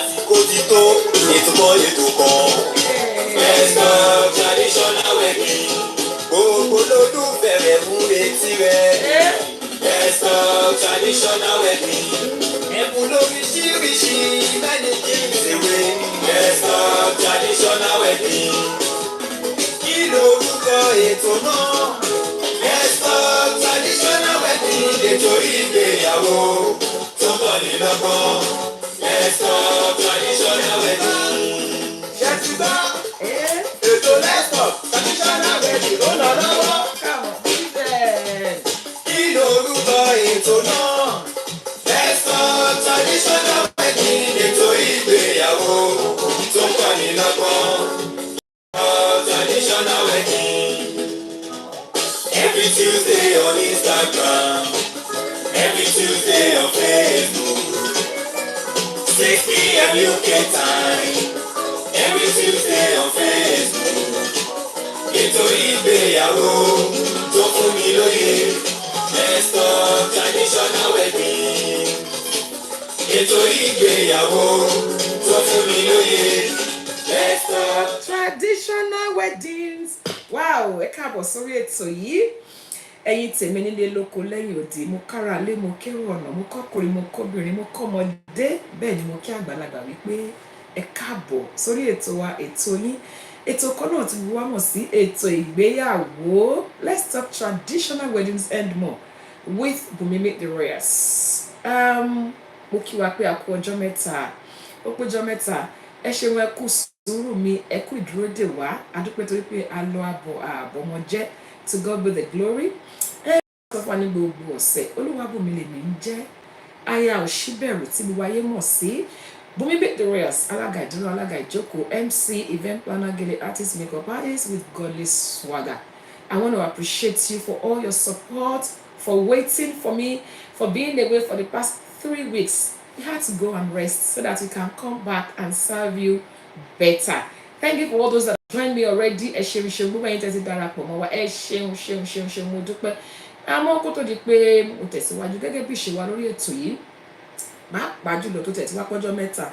àsìkò ti tó ètò kan. Best of traditional wedding. Gbogbo lólùfẹ́ rẹ̀ mú retí rẹ̀. Best of traditional wedding. Ẹ̀bùn lóríṣiríṣi many things away. Best of traditional wedding. Kí lorúkọ ètò náà? Best of traditional wedding. Ètò ìgbéyàwó tó kọ́ni lọ́gbọ́n. Best of traditional wedding. Ṣé ti gbọ́? Ètò best of traditional wedding ló lọ lọ́wọ́. Kí lorúkọ ètò náà? Best of traditional wedding. Ètò ìgbéyàwó tó kọ́ni lọ́gbọ́n. Traditional wedding. Every Tuesday on Instagram. Every Tuesday on Facebook. 6 p.m. UK time. Every Tuesday on Facebook. Ètò ìgbéyàwó tó fún mi lóye. Best of traditional wedding. Ètò ìgbéyàwó tó fún mi lóye. Best of traditional weddings. Wow, ẹ káàbọ̀ sórí ètò yìí. Ẹ̀yin tèmi nílé lóko lẹ́yìn òdì, mo kára lé, mo kérò ọ̀nà, mo kọ́kùnrin, mo kóbìnrin, mo kọ́mọdé, bẹ́ẹ̀ ni mo kí àgbàlagbà wípé ẹ káàbọ̀ sórí ètò wa, ètò yín. Ètò kan náà tí mo wá mọ̀ sí ètò ìgbéyàwó. Let's talk traditional weddings and more with Bumi Meet the Royals. Mo kí wa pé a kú ọjọ́ mẹ́ta, ó péjọ́ mẹ́ta, ẹ ṣeun ẹ kú sùúrù mi, ẹ kú ìdúró dè wá, a dúpẹ́ torí pé a lọ àbọ̀mọ̀ jẹ́. To God be the glory. Sọ fún wa ní gbogbo ọ̀sẹ̀, Olúwabùnmi lèmi ń jẹ́, aya òṣìbẹ̀rù tí gbogbo ayé mọ̀ sí. Bumi Meet the Royals, alága ìdúró, alága ìjókòó, MC, event planner, gele artist, makeup artist with godly swagger. I want to appreciate you for all your support, for waiting for me, for being away for the past 3 weeks. We had to go and rest so that we can come back and serve you better. Thank you for all those that have joined me already. Ẹ ṣeun ṣeun gbogbo ẹ̀yin tẹ́tí darapọ̀ mọ́ wa. Ẹ ṣeun mo dúpẹ́. Àmọ́ kó tó di pé mo tẹ̀síwájú gẹ́gẹ́ bí ìṣe wa lórí ètò yìí. Pàápàá jùlọ tó tẹ̀síwá pọ́jọ́ mẹ́ta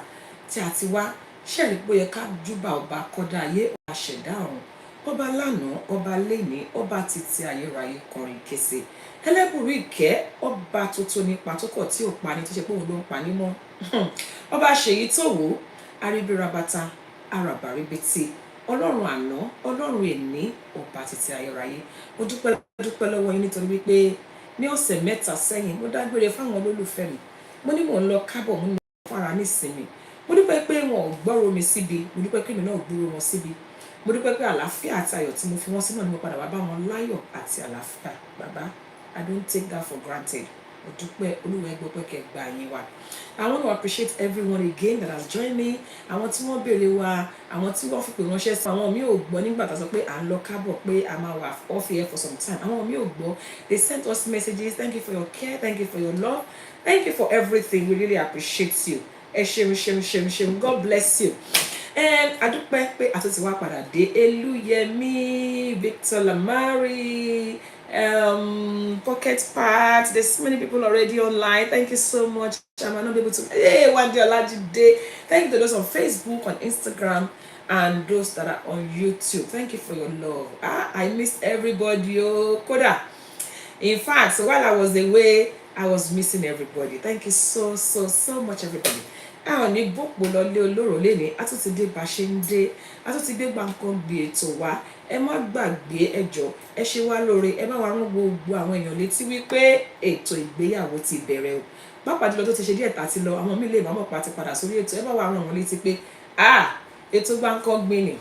tí a ti wá ṣẹ̀rí pé ó yẹ ká júbà ọba kọ́dá ayé, ọba ṣẹ̀dá ọ̀run, ọba lánàá, ọba lénìí, ọba títí ayérayé kọrin kése. Ẹlẹ́bùrú ìkẹ́, ọba tuntun nípa tó kọ̀ tí ò pa ni tó ṣe pé òun ló ń pa ní mọ́. Ọba ṣèyí tó wò ó, aríbírabata, arabaribiti, ọlọ́run àná, ọlọ́run èní, ọba títí ayérayé. Mo dúpẹ́ lọ́wọ́ yín nítorí wípé ní ọ̀sẹ̀ mẹ́ta sẹ́yìn mo dágbére fáwọn olólùfẹ́ mi. Mo ní mò ń lọ kábọ̀, mo ní fara nísinmi. Mo dúpẹ́ pé wọn ò gbọ́rọ̀ mi síbi, mo dúpẹ́ pé èmi náà gbúrò wọn síbi. Mo dúpẹ́ pé àlàáfíà àti ayọ̀ tí mo fi wọ́n sí náà ni mo padà wá bá wọn láyọ̀ àti àlàáfíà. Bàbá, I don't take that for granted. Mo dúpẹ́ Olúwa ẹ gbọ́ pé kẹ́ gbà yín wá. I want to appreciate everyone again that has joined me. Àwọn tí wọ́n béèrè wa, àwọn tí wọ́n fi pè ránṣẹ́ sí àwọn mi ò gbọ́ nígbà tá a sọ pé à ń lọ kábọ̀ pé a máa wà off here for some time. Àwọn mi ò gbọ́. They sent us messages. Thank you for your care. Thank you for your love. Thank you for everything. We really appreciate you. Ẹ ṣeun. God bless you. A dúpẹ́ pé a tún ti wá padà dé. Elúyẹmí, Victor Lamari, Pocket Part. There's so many people already online. Thank you so much. I might not be able to. Hey, one day Olajide. Thank you to those on Facebook, on Instagram, and those that are on YouTube. Thank you for your love. I missed everybody. Oh, Koda. In fact, so while I was away, I was missing everybody. Thank you so much, everybody. A ò ní gbòpò lọlé olóró léni, a tún ti dé bá ṣe ń dé, a tún ti gbé gbàǹkan gbé ètò wa. Ẹ má gbàgbé, ẹ jọ̀ọ́, ẹ ṣe wá lóore, ẹ bá wa rán gbogbo àwọn èèyàn létí wípé ètò ìgbéyàwó ti bẹ̀rẹ̀ o. Pàápàá jùlọ tó ti ṣe díẹ̀ tá ti lọ, àwọn míì lè má mọ̀ pa ti padà sórí ètò, ẹ bá wa rán wọn létí pé ètò gbàǹkan gbé ni,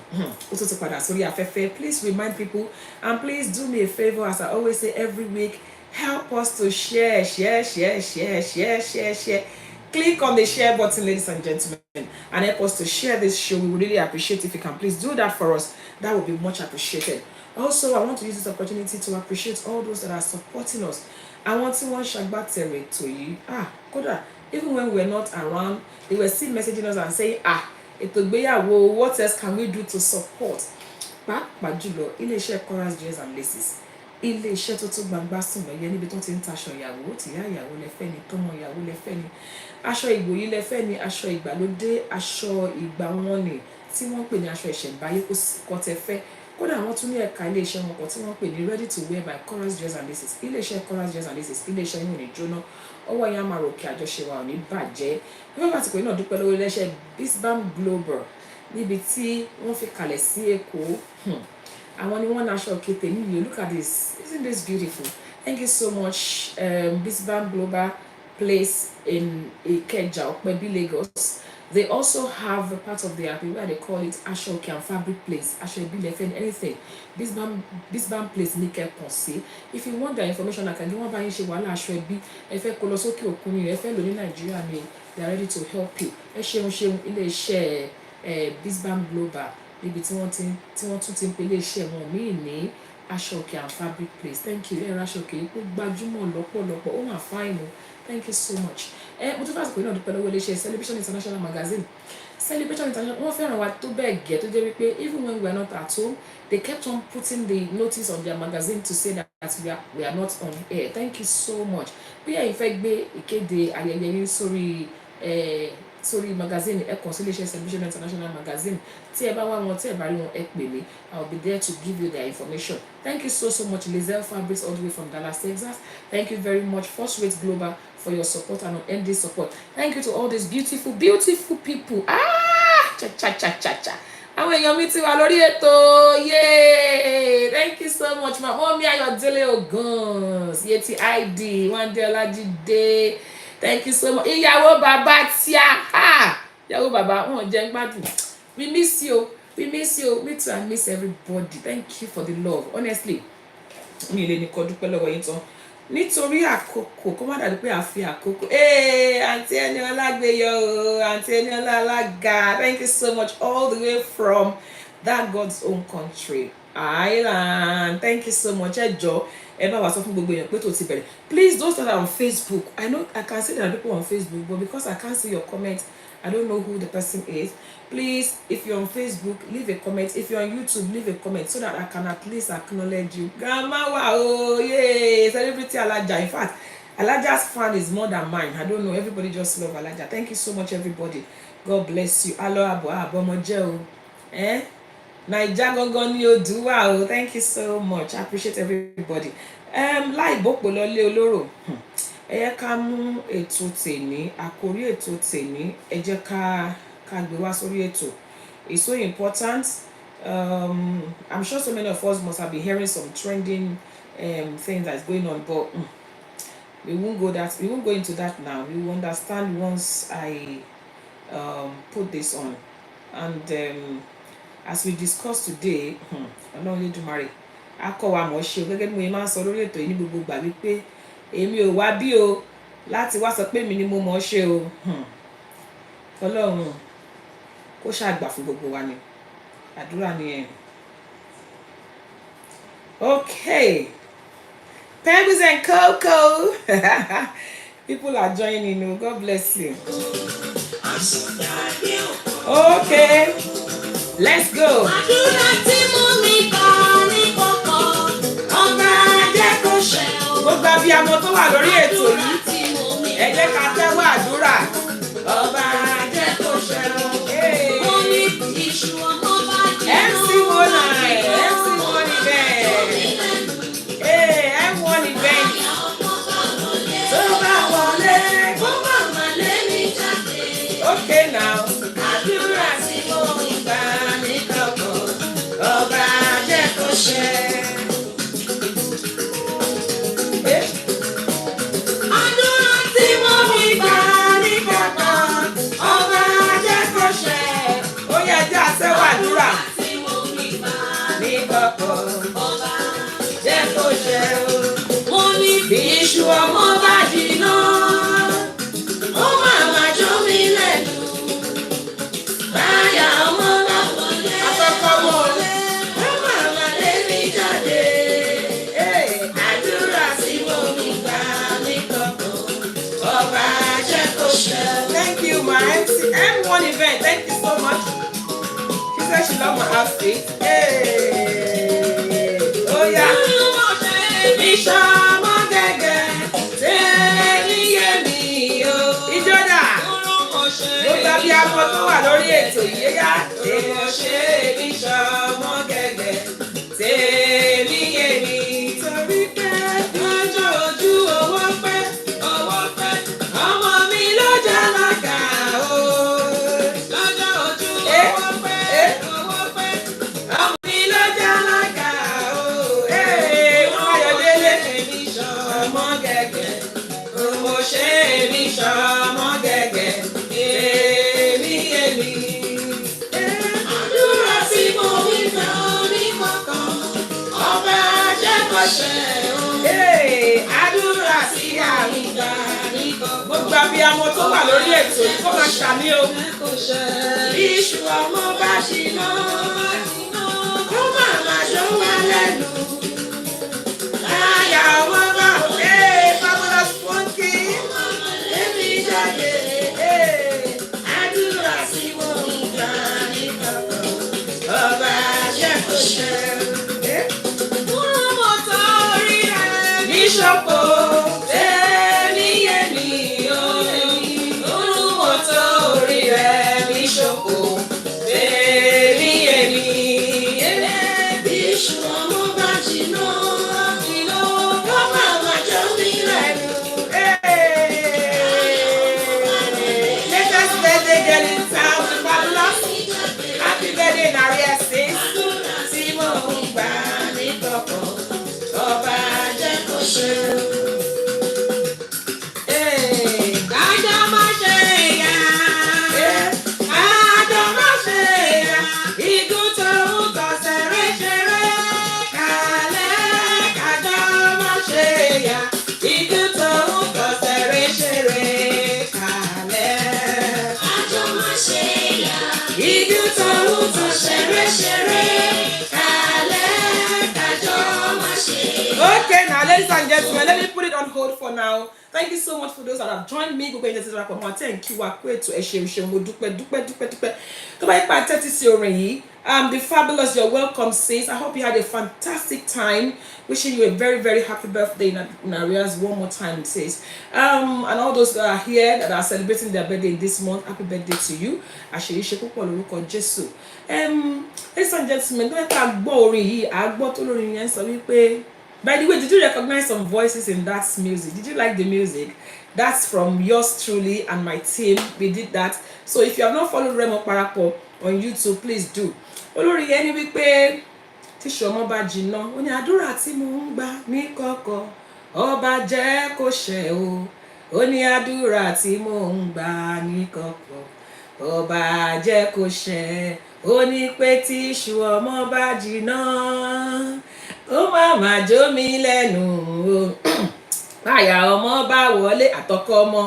ó tún ti padà sórí afẹ́fẹ́. Please remind people and please do me a favor, as I always say every week, help us to share. Click on the share button, ladies and gentlemen, and help us to share this show. We would really appreciate if you can please do that for us. That would be much appreciated. Also, I want to use this opportunity to appreciate all those that are supporting us. I want to ṣagbátẹrù ètò yìí. Kódà, even when we're not around, they were still messaging us and saying, ètò ìgbéyàwó, what else can we do to support? Pàápàá jùlọ, ilé-iṣẹ́ Chorus Jewels and Laces. ilé iṣẹ́ tó tún gbangba sùn lọ yẹ níbi tó ti ń taṣọ ìyàwó tìyá ìyàwó lẹ́fẹ́ ni tọmọ ìyàwó lẹ́fẹ́ ni aṣọ ìgbòyí lẹ́fẹ́ ni aṣọ ìgbàlódé aṣọ ìgbà wọn ni tí wọ́n pè ní aṣọ ìṣẹ̀ǹbáyé kó sì kọ́ tẹ fẹ́ kódà wọ́n tún ní ẹ̀ka ilé iṣẹ́ wọn kan tí wọ́n pè ní ready to wear by Chorus Dress and Laces ilé iṣẹ́ Chorus Dress and Laces ilé iṣẹ́ yóò ní jóná ọwọ́ yẹn á máa ròkè àjọṣe wa ò ní bàjẹ́ nígbà tí pé náà dúpẹ́ lọ́wọ́ iléeṣẹ́ Bisbam Global níbi tí wọ́n fi kalẹ̀ sí Èkó àwọn ni wọ́n naṣọ kété níbi look at this isn't this beautiful thank you so much Bisbam Global place in Ikeja Okpebi Lagos. They also have a part of their where they call it Ashoke and Fabric Place, Ashoke Lefen, anything. Bisbam Place ní kẹ́kàn sí. If you want the information, I can give one by Yín ṣe wàhálà Ashoke ẹ fẹ́ kó lọ sókè òkun ni ẹ fẹ́ lò ní Nàìjíríà ni they are ready to help you. Ẹ ṣeun ilé iṣẹ́ Bisbam Global níbi tí wọ́n tún ti ń pe ilé iṣẹ́ wọn míì ní Ashoke and Fabric Place. Thank you. Ẹ ra Ashoke yìí kó gbajúmọ̀ lọ́pọ̀lọpọ̀ ó mà fine o. Thank you so much. Mo tún fàṣẹ pé náà dúpẹ́ lọ́wọ́ iléeṣẹ́ Celebration International Magazine. Celebration International wọ́n fẹ́ràn wa tó bẹ́ẹ̀ gẹ́ tó jẹ́ wípé even when we are not at home they kept on putting the notice on their magazine to say that we are not on air. Thank you so much. Bí ẹ̀yin fẹ́ gbé ìkéde ayẹyẹ yín sórí magazine ẹ kàn sí iléeṣẹ́ Celebration International Magazine tí ẹ bá wá wọn tí ẹ bá rí wọn ẹ pè mí I will be there to give you their information. Thank you so much Lizelle Fabrics all the way from Dallas, Texas. Thank you very much First Rate Global for your support and unending support. Thank you to all these beautiful people. Cha. Àwọn èèyàn mi ti wà lórí ètò yay thank you so much ma Mọ́mí Ayọ̀délé Ògùns Yeti ID Wande Ọlájídé thank you so much ìyàwó bàbá tíá ìyàwó bàbá wọn jẹ́ ń gbádùn we miss you me too I miss everybody thank you for the love honestly mi lè ní kó dúpẹ́ lọ́wọ́ yín tán nítorí àkókò kó má dàbí pé a fi àkókò àǹtí Ẹniọlá gbéyọ o àǹtí Ẹniọlá alága thank you so much all the way from that God's own country Ireland thank you so much ẹ jọ̀ọ́ ẹ bá wa sọ fún gbogbo èèyàn pé tó ti bẹ̀rẹ̀ please those that are on Facebook I know I can see there are people on Facebook but because I can't see your comments I don't know who the person is. Please, if you're on Facebook, leave a comment. If you're on YouTube, leave a comment so that I can at least acknowledge you. Grandma, wow, yay, celebrity Alaja. In fact, Alaja's fan is more than mine. I don't know. Everybody just love Alaja. Thank you so much, everybody. God bless you. Alo abo moje o. Naija gangan ni Oduwa o. Thank you so much. I appreciate everybody. Láì bọ́pọ̀ lọ́lé olóró. Ẹ jẹ́ ká mú ètò tèmi, àkórí ètò tèmi, ẹ jẹ́ ká gbé wá sórí ètò. It's so important. I'm sure so many of us must have been hearing some trending things that's going on, but we won't go into that now. We will understand once I put this on. And as we discuss today, Ọlọ́run Olódùmarè á kọ́ wa mọ̀ ṣe gẹ́gẹ́ bí mo máa ń sọ lórí ètò yìí ní gbogbo ìgbà wípé èmi ò wá bí o láti wá sọ pé mi ni mo mọ̀ ṣe o Ọlọ́run kó ṣàgbà fún gbogbo wa ni àdúrà ni ẹ̀. Okay, Pebbles and Coco. People are joining you. God bless you. Okay, let's go. Gbogbo abiyamọ tó wà lórí ètò yìí ẹ jẹ́ ká tẹ́wọ́ àdúrà ọba jẹ́ kó ṣẹ o. MC one event M1 event tó bá wọlé kó má má lé mi jáde. Okay now àdúrà tí mo ń gbà ní kọ̀kọ̀ ọba jẹ́ kó ṣẹ. Iṣu ọmọ bá jiná, ó máa ma jó mi lẹ́nu. Báyà ọmọ bá wọlé, àkọ́kọ́ wọlé, ó máa ma lé mi jáde. Àdúrà tí mo mi gbà ní kọ̀kọ̀, ọba jẹ́ kó ṣẹ. Thank you, my MC M1 event. Thank you so much. She said she loved my outfit. Oh yeah. ṣọmọ gẹ́gẹ́ tèmi yé mi o. Ìjọba gbogbo abiyamọ tó wà lórí ètò yìí yá. Èèmọ̀ ṣe mi ṣọmọ gẹ́gẹ́ tèmi yé mi. Torí pé lọ́jọ́ ojú owó pẹ́ ọmọ mi ló jẹ́ lága o. Lọ́jọ́ ojú owó pẹ́ ọmọ mi ló jẹ́ lága o. Wọ́n Ayọ̀délé mi ṣọmọ gẹ́gẹ́. Mo ṣe mi ṣọmọ gẹ́gẹ́. Èmi èmi. Àdúrà tí mo wí gbà ní kọ̀ọ̀kan. Ọba jẹ́ kó ṣẹ o. Àdúrà tí a wí gbà ní kọ̀ọ̀kan. Gbogbo abiyamọ tó wà lórí ètò yìí kó máa ṣàmì o. Iṣu ọmọ bá ṣìnà. Kó máa máa jó wá lẹ́nu. Láyà ọmọ bá fabulous funky. Èmi jáde. Àdúrà tí mo ń gbà ní kọ̀ọ̀kan. Ọba jẹ́ kó ṣẹ. Mo torí rẹ̀ ní ṣọ́pọ̀. Tèmi yé mi o. Mo torí rẹ̀ ní ṣọ́pọ̀. Tèmi yé mi. Iṣu ọmọ bá jìnnà. Kó máa máa jó mi lẹ́nu. Latest birthday girl in town, fabulous. Happy birthday, Naria sis. Tí mo ń gbà ní kọ̀ọ̀kan. Ọba jẹ́ kó ṣe. Kájọ má ṣe yá. Kájọ má ṣe yá. Igun tó ń tọ̀sẹ̀ réṣeré. Kálẹ̀ kájọ má ṣe yá. Igun tó ń tọ̀sẹ̀ réṣeré. Kálẹ̀ kájọ má ṣe yá. Igun tó ń tọ̀sẹ̀ réṣeré. Kálẹ̀ kájọ má ṣe yá. Okay, now ladies and gentlemen, let me put it on hold for now. Thank you so much for those that have joined me. Gbogbo ẹni tí wọ́n kọ̀ mọ́ thank you wá pé ètò ẹ̀ṣẹ̀ ìṣẹ̀ mo dúpẹ́. Tó bá yẹ pa tẹ́tí sí orin yìí, the fabulous, you're welcome sis. I hope you had a fantastic time. Wishing you a very, very happy birthday in arrears one more time, sis. And all those that are here that are celebrating their birthday this month, happy birthday to you. Àṣeyíṣe púpọ̀ lórúkọ Jésù. Ladies and gentlemen, tó yẹ ká gbọ́ orin yìí, àgbọ́ tó lórin yẹn sọ wípé. By the way, did you recognize some voices in that music? Did you like the music? That's from yours truly and my team. We did that. So if you have not followed Remo Parapo on YouTube, please do. Olórí yẹn ní wípé tíṣù ọmọ bá jìnnà, ó ní àdúrà tí mo ń gbà ní kọ̀kọ̀. Ọba jẹ́ kó ṣẹ o. Ó ní àdúrà tí mo ń gbà ní kọ̀kọ̀. Ọba jẹ́ kó ṣẹ. Ó ní pé tíṣù ọmọ bá jìnnà. Ó máa máa jó mi lẹ́nu o. Báyà ọmọ bá wọlé àtọkọ ọmọ.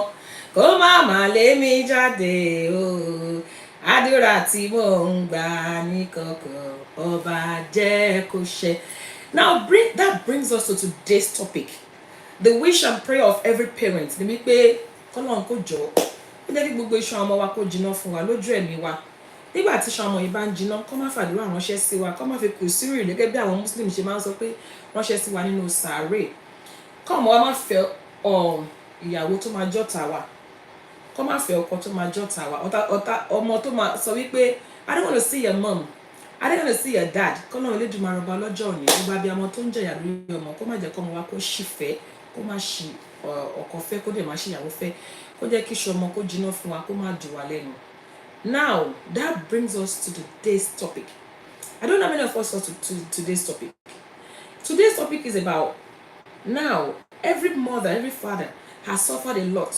Kó máa máa lé mi jáde o. Àdúrà tí mò ń gbà ní kọ̀kọ̀. Ọba jẹ́ kó ṣẹ. Now that brings us to today's topic. The wish and prayer of every parent. Ni wípé k'Ọlọ́run kó jọ̀ọ́. Ó jẹ́ kí gbogbo iṣan ọmọ wa kó jiná fún wa lójú ẹ̀mí wa. Nígbà tí iṣan ọmọ yìí bá ń jiná, kó má fàdúrà ránṣẹ́ sí wa, kó má fi kù sírì gẹ́gẹ́ bí àwọn Muslim ṣe máa ń sọ pé ránṣẹ́ sí wa nínú sàárè. Kó ọmọ wa má fẹ́ ìyàwó tó máa jọ́ta wa. Kó má fẹ́ ọkọ tó máa jọ́ta wa. Ọmọ tó máa sọ wípé I don't want to see your mom. I don't want to see your dad. Kó náà Elédùmarè ọba lọ́jọ́ òní. Gbogbo abiyamọ tó ń jẹ̀yà lórí ọmọ, kó má jẹ́ kó ọmọ wa kó ṣì fẹ́, kó má ṣì ọkọ fẹ́, kó dẹ̀ má ṣì ìyàwó fẹ́. Kó jẹ́ kí iṣan ọmọ kó jiná fún wa, kó má dùn wá lẹ́nu. Now, that brings us to today's topic. I don't know how many of us got to today's topic. Today's topic is about, now, every mother, every father has suffered a lot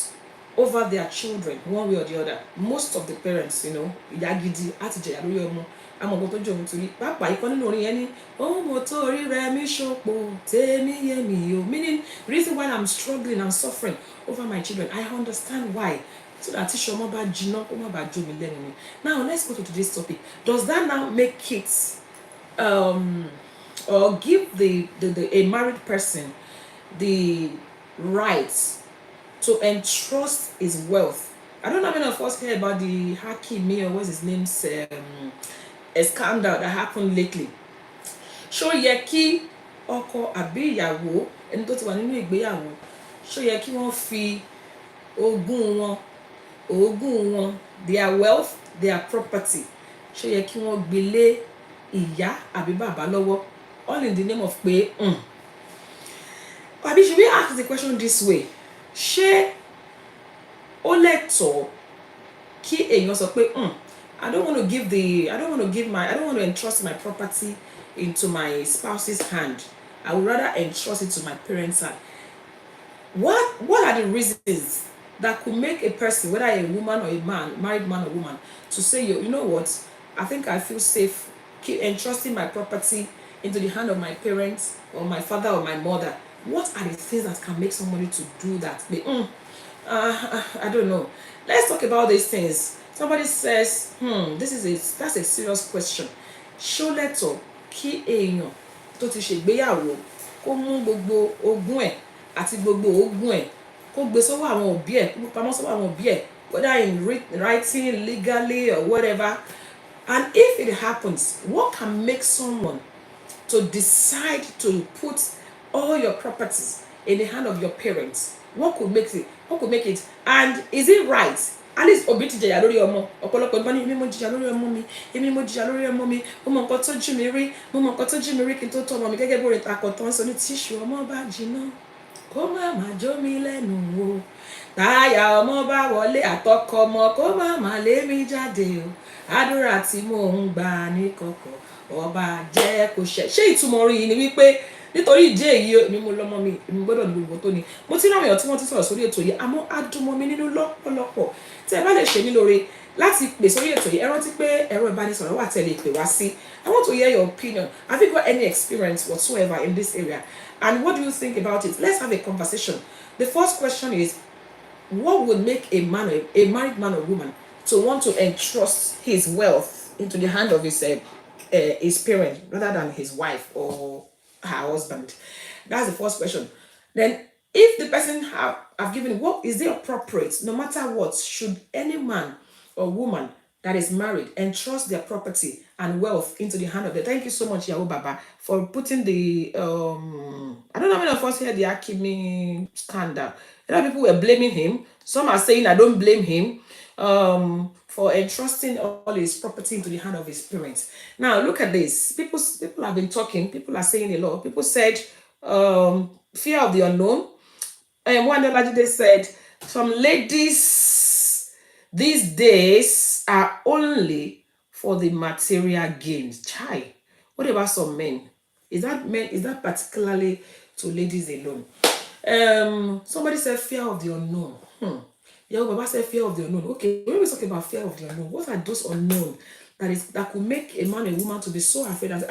over their children, one way or the other. Most of the parents, ìyá gidi àti jẹ̀yà lórí ọmọ, àmọ́ tó jẹ́ ohun torí pápá ikọ́ nínú orin yẹn ní ọmọ tó rí rẹ̀ mi ṣòpò tèmi yé mi o. Meaning, the reason why I'm struggling and suffering over my children, I understand why. So that tíṣù ọmọ bá jiná kó má bàa jó mi lẹ́nu ni. Now let's go to today's topic. Does that now make kids or give a married person the right to entrust his wealth? I don't know how many of us heard about the Hakimi or what's his name, a scandal that happened lately. Ṣó yẹ kí ọkọ àbí ìyàwó ẹni tó ti wà nínú ìgbéyàwó ṣó yẹ kí wọ́n fi ogún wọn their wealth, their property ṣó yẹ kí wọ́n gbélé ìyá àbí bàbá lọ́wọ́, all in the name of pé àbí should we ask the question this way, ṣé ó lẹ́tọ̀ọ́ kí èèyàn sọ pé I don't want to entrust my property into my spouse's hand. I would rather entrust it to my parents' hand. What are the reasons that could make a person, whether a woman or a man, married man or woman, to say, you know what, I think I feel safe keep entrusting my property into the hand of my parents or my father or my mother? What are the things that can make somebody to do that? I don't know. Let's talk about these things. Somebody says, that's a serious question. Ṣó lẹ́tọ̀ọ́ kí èèyàn tó ti ṣègbéyàwó kó mú gbogbo ogún ẹ̀ àti gbogbo ogún ẹ̀ kó gbé sọ́wọ́ àwọn òbí ẹ̀, kó pamọ́ sọ́wọ́ àwọn òbí ẹ̀, whether in writing, legally or whatever? And if it happens, what can make someone to decide to put all your properties in the hand of your parents? What could make it? And is it right? At least òbí ti jẹ̀yà lórí ọmọ. Ọ̀pọ̀lọpọ̀ ìgbà ni èmi mo jìyà lórí ọmọ mi, èmi mo jìyà lórí ọmọ mi, mo mọ nǹkan tó jí mi rí, kí n tó tọ́ ọmọ mi, gẹ́gẹ́ bó rìn takọ̀ tán sọ ní tíṣù ọmọ bá jiná kó má má jó mi lẹ́nu o, táyà ọmọ bá wọlé àtọkọ ọmọ kó má má lé mi jáde o, àdúrà tí mò ń gbà ní kọ̀kọ̀ ọba jẹ́ kó ṣẹ. Ṣé ìtumọ̀ orin yìí ni wípé nítorí ìdí èyí èmi mo lọ́mọ mi, èmi gbọ́dọ̀ ní gbogbo tó ní? Mo ti ráwọn èèyàn tí wọ́n ti sọ̀rọ̀ sórí ètò yìí, àmọ́ á dùn mọ́ mi nínú lọ́pọ̀lọpọ̀. Tí ẹ bá lè ṣe mí lóore láti pè sórí ètò yìí, ẹ rántí pé ẹ̀rọ ìbánisọ̀rọ̀ wà tẹ́ lè pè wá sí. I want to hear your opinion. Have you got any experience whatsoever in this area? And what do you think about it? Let's have a conversation. The first question is, what would make a married man or woman, to want to entrust his wealth into the hand of his parent rather than his wife or her husband? That's the first question. Then, if the person have given, what is it appropriate, no matter what, should any man or woman that is married entrust their property and wealth into the hand of them? Thank you so much, Yahoo Baba, for putting the I don't know how many of us here the Akimi scandal. A lot of people were blaming him. Some are saying I don't blame him for entrusting all his property into the hand of his parents. Now look at this. People have been talking. People are saying a lot. People said fear of the unknown. And one day said some ladies these days are only for the material gains. Chai. What about some men? Is that particularly to ladies alone? Somebody said fear of the unknown. Yeah, Baba said fear of the unknown. Okay, when we talk about fear of the unknown, what are those unknown that could make a man and woman to be so afraid that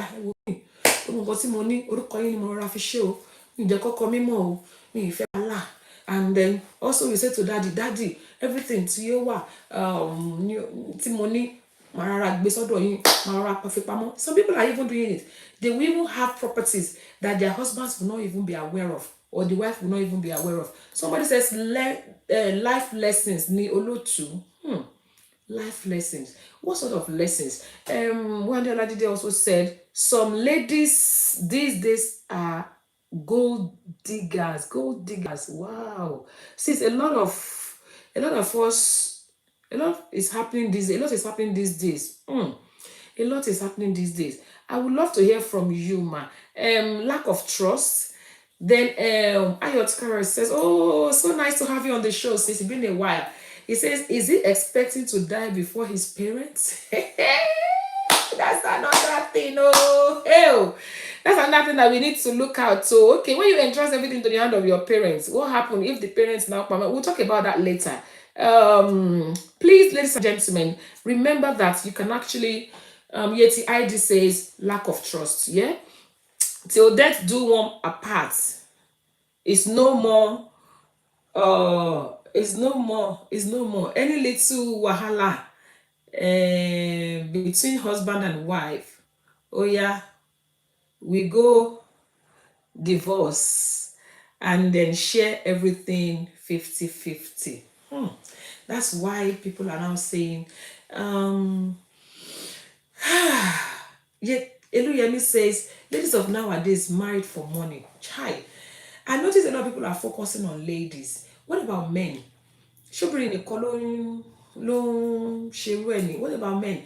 and then also we say to daddy, everything to you money. Some people are even doing it. They will even have properties that their husbands will not even be aware of, or the wife will not even be aware of. Somebody says life lessons ni olotu. Life lessons. What sort of lessons? One day also said some ladies these days are gold diggers. Wow. Since a lot of us, a lot is happening these days. A lot is happening these days. I would love to hear from you, ma. Lack of trust. Then Ayot Kara says, oh, so nice to have you on the show, sis. It's been a while. He says, is he expecting to die before his parents? That's another thing. That's another thing that we need to look out. So, okay, when you entrust everything to the hand of your parents, what happens if the parents now come? We'll talk about that later. Please, ladies and gentlemen, remember that you can actually Yeti ID says lack of trust. Yeah, till death do one apart. It's no more. It's no more. Any little wahala between husband and wife. Oh yeah, we go divorce and then share everything 50-50. That's why people are now saying, yet Eluyemi says, ladies of nowadays married for money. Chai. I notice a lot of people are focusing on ladies. What about men? Ṣóbìnrin nìkan ló ń ṣerú ẹ̀ ni? What about men?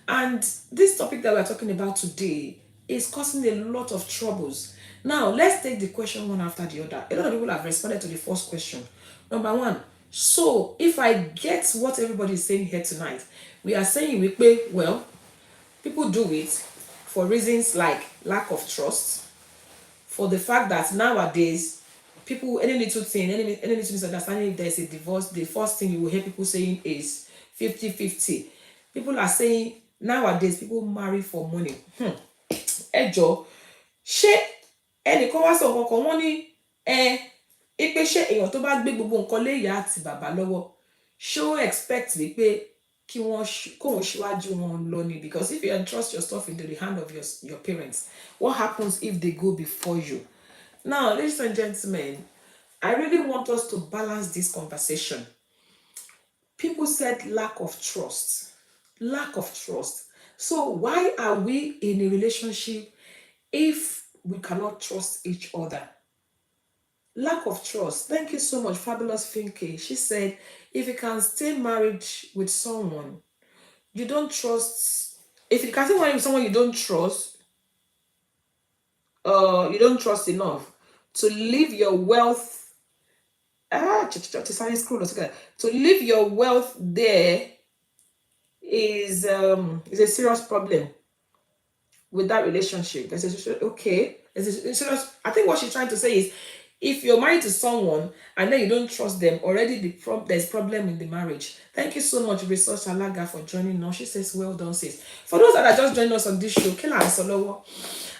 And this topic that we are talking about today is causing a lot of troubles. Now, let's take the question one after the other. A lot of people have responded to the first question. Number one, so if I get what everybody is saying here tonight, we are saying we pay, well, people do it for reasons like lack of trust, for the fact that nowadays people, any little thing, any little misunderstanding, if there's a divorce, the first thing you will hear people saying is 50-50. People are saying nowadays people marry for money. Ẹ jọ̀ọ́, ṣé ẹnìkan wá sọ kankan wọ́n ní ipe ṣé èèyàn tó bá gbé gbogbo nǹkan lé ìyá àti bàbá lọ́wọ́ ṣé ó expect wípé kí wọ́n kóun ṣíwájú wọn lọ ni? Because if you entrust your stuff into the hand of your parents, what happens if they go before you? Now, ladies and gentlemen, I really want us to balance this conversation. People said lack of trust. Lack of trust. So why are we in a relationship if we cannot trust each other? Lack of trust. Thank you so much, Fabulous Finke. She said, if you can stay married with someone, you don't trust. If you can stay married with someone you don't trust enough to leave your wealth. To leave your wealth there is a serious problem with that relationship. I think what she's trying to say is, if you're married to someone and then you don't trust them, already there's problem in the marriage. Thank you so much, Resource Alaga, for joining us. She says, well done, sis. For those that are just joining us on this show, kí là ń sọ lọ́wọ́?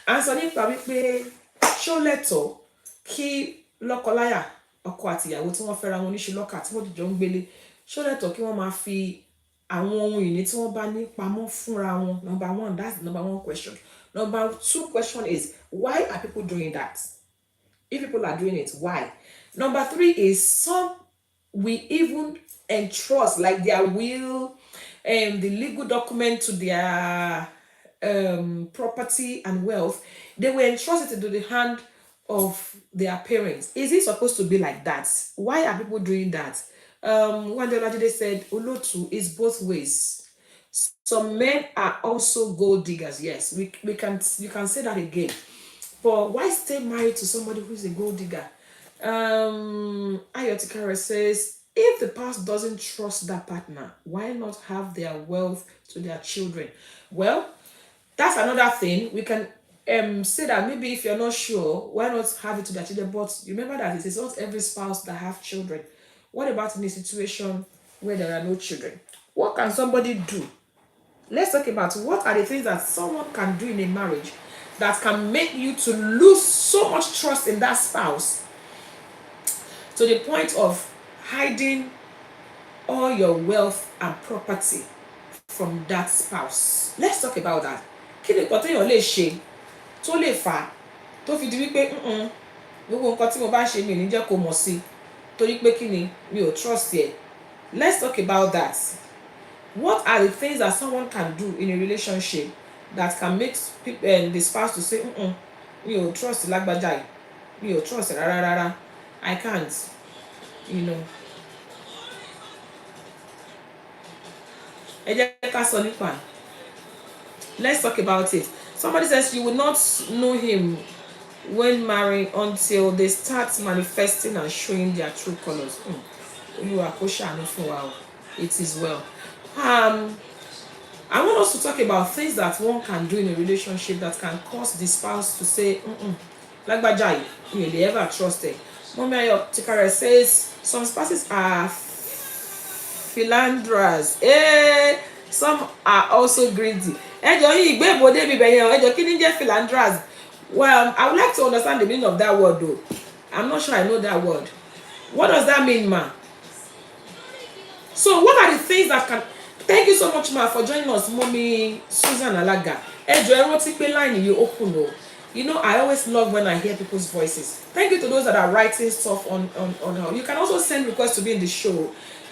À ń sọ nípa wípé ṣó lẹ́tọ̀ọ́ kí lọ́kọláya ọkọ àti ìyàwó tí wọ́n fẹ́ra wọn níṣu lọ́kà tí wọ́n jọ ń gbélé, ṣó lẹ́tọ̀ọ́ kí wọ́n máa fi àwọn ohun ìní tí wọ́n bá ní pamọ́ fúnra wọn? Number one, that's the number one question. Number two question is, why are people doing that? If people are doing it, why? Number three is, some we even entrust, like their will, the legal document to their property and wealth, they will entrust it into the hand of their parents. Is it supposed to be like that? Why are people doing that? One day they said, Olotu is both ways. Some men are also gold diggers. Yes, you can say that again. But why stay married to somebody who's a gold digger? Ayotikara says, if the past doesn't trust that partner, why not have their wealth to their children? Well, that's another thing. We can say that maybe if you're not sure, why not have it to their children? But remember that it is not every spouse that have children. What about in a situation where there are no children? What can somebody do? Let's talk about what are the things that someone can do in a marriage that can make you to lose so much trust in that spouse to the point of hiding all your wealth and property from that spouse. Let's talk about that. Kí ni nǹkan téèyàn lè ṣe tó lè fà tó fi di wípé gbogbo nǹkan tí mo bá ṣe mi ò ní jẹ́ kó mọ̀ sí torí pé kí ni mi ò trust ẹ. Let's talk about that. What are the things that someone can do in a relationship that can make people, the spouse to say, mi ò trust lágbájá yìí, mi ò trust rárá, I can't, Ẹ jẹ́ ká sọ nípa. Let's talk about it. Somebody says you will not know him when married until they start manifesting and showing their true colors. Olúwa kó ṣàánú fún wa o. It is well. I want us to talk about things that one can do in a relationship that can cause the spouse to say, lágbájá yìí, mi ò lè ever trust it. Mommy Ayotikare says some spouses are philanderers. Some are also greedy. Ẹjọ́ yìí ìgbé ìbòdè bíbẹ̀ yẹn, ẹjọ́ kí ni jẹ́ philanderers? Well, I would like to understand the meaning of that word though. I'm not sure I know that word. What does that mean, ma? So what are the things that can... Thank you so much, ma, for joining us, Mommy Susan Alaga. Ẹjọ́ ẹ rántí pé line you open o. I always love when I hear people's voices. Thank you to those that are writing stuff on her. You can also send requests to be in the show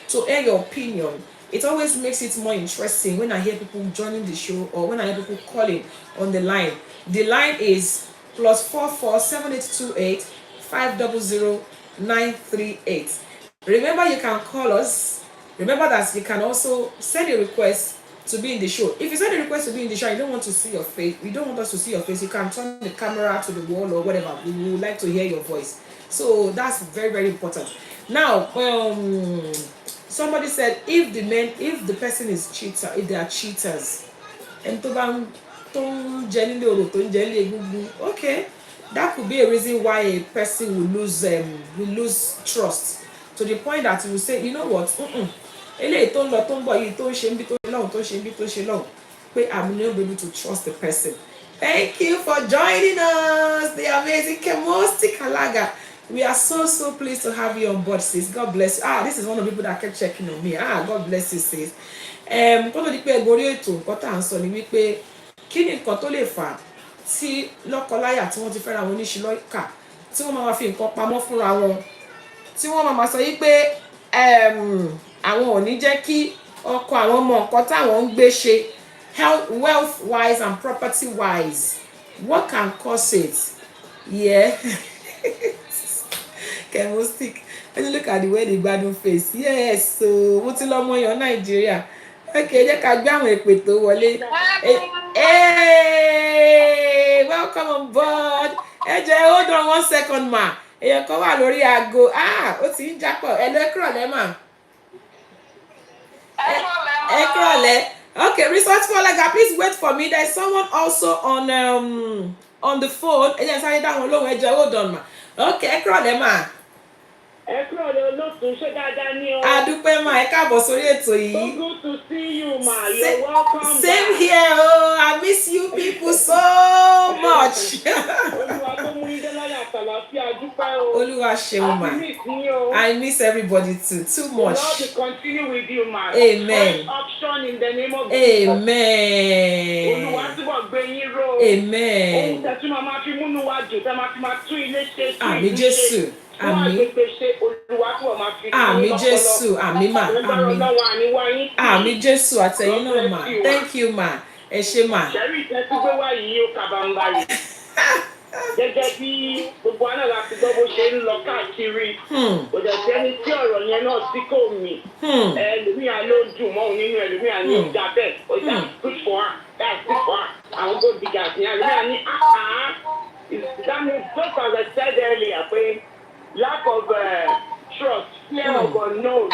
to air your opinion. It always makes it more interesting when I hear people joining the show or when I hear people calling on the line. The line is +44 7828 5000938. Remember, you can call us. Remember that you can also send a request to be in the show. If you send a request to be in the show, you don't want to see your face, you don't want us to see your face, you can turn the camera to the wall or whatever. We would like to hear your voice. So that's very, very important. Now, somebody said if the person is cheater, if they are cheaters, and okay, that could be a reason why a person will lose trust to the point that you will say, you know what, eléyìí tó ń lọ tó ń bọ̀ yìí tó ń ṣe ń bí tó ń lọ́hùn tó ń ṣe ń bí tó ń ṣe lọ́hùn pé I'm not able to trust the person. Thank you for joining us, the amazing Kemosti Kalaga. We are so pleased to have you on board, sis. God bless you. This is one of the people that kept checking on me. God bless you, sis. Kó tó di pé gorí ètò nǹkan tá à ń sọ ni wípé kí ni nǹkan tó lè fà tí lọ́kọláya tí wọ́n ti fẹ́ra wọn níṣìlọ́kà tí wọ́n máa fi nǹkan pamọ́ fúnra wọn tí wọ́n máa sọ yí pé àwọn ò ní jẹ́ kí ọkọ àwọn mọ nǹkan táwọn ń gbé ṣe wealth wise and property wise. What can cause it? Yeah. Chemostick. When you look at the way the gbádùn face. Yes, so mo ti lọ mọ yan Nàìjíríà. Okay, jẹ́ ká gbé àwọn èpè tó wọlé. Hey, welcome on board. Ẹ jẹ́ hold on 1 second ma. Èèyàn kan wà lórí aago. Ó ti ń jápọ̀. Ẹ lọ ẹ kúrọ̀lẹ́ mà. Ẹ kúrọ̀lẹ́. Okay, resourceful Olaga, please wait for me. There's someone also on the phone. Ẹ jẹ́ sáré dáhùn lóhùn, ẹ jẹ́ hold on ma. Okay, ẹ kúrọ̀lẹ́ mà. Ẹ kúrọ̀lẹ́ olóòtú ṣé dáadáa ni o. A dúpẹ́ mà, ẹ káàbọ̀ sórí ètò yìí. So good to see you ma. You're welcome. Same here. I miss you people so much. Olúwa tó mú yín dé láyà àtàlàfíà dúpẹ́ o. Olúwa ṣeun mà. I miss everybody too much. The Lord will continue with you ma. Amen. Fresh option in the name of Amen. Olúwa túbọ̀ gbé yín ró. Amen. Ohun tẹ̀tún máa fi múnú wa dùn tẹ́ máa tún ilé ṣe tún Àmín Jésù. Àmín. Àmín Jésù. Àmín mà. Àmín. Àmín Jésù àtẹ̀yìn náà mà. Thank you ma. Ẹ ṣé mà. Ṣẹ́rí ìtẹ́sígbé wá yìí ó kàbàǹbarì. Gẹ́gẹ́ bí gbogbo àná láti gbọ́ bó ṣe ń lọ káàkiri. Kò dẹ̀ sẹ́ni tí ọ̀rọ̀ yẹn náà sí kò mì. Ẹlòmíà ló dùn mọ́ òun nínú ẹlòmíà ní ìjà bẹ́ẹ̀. Ó dá good for her. That's good for her. Àwọn gold diggers ní ẹlòmíà ní that means just as I said earlier pé lack of trust, fear of unknown.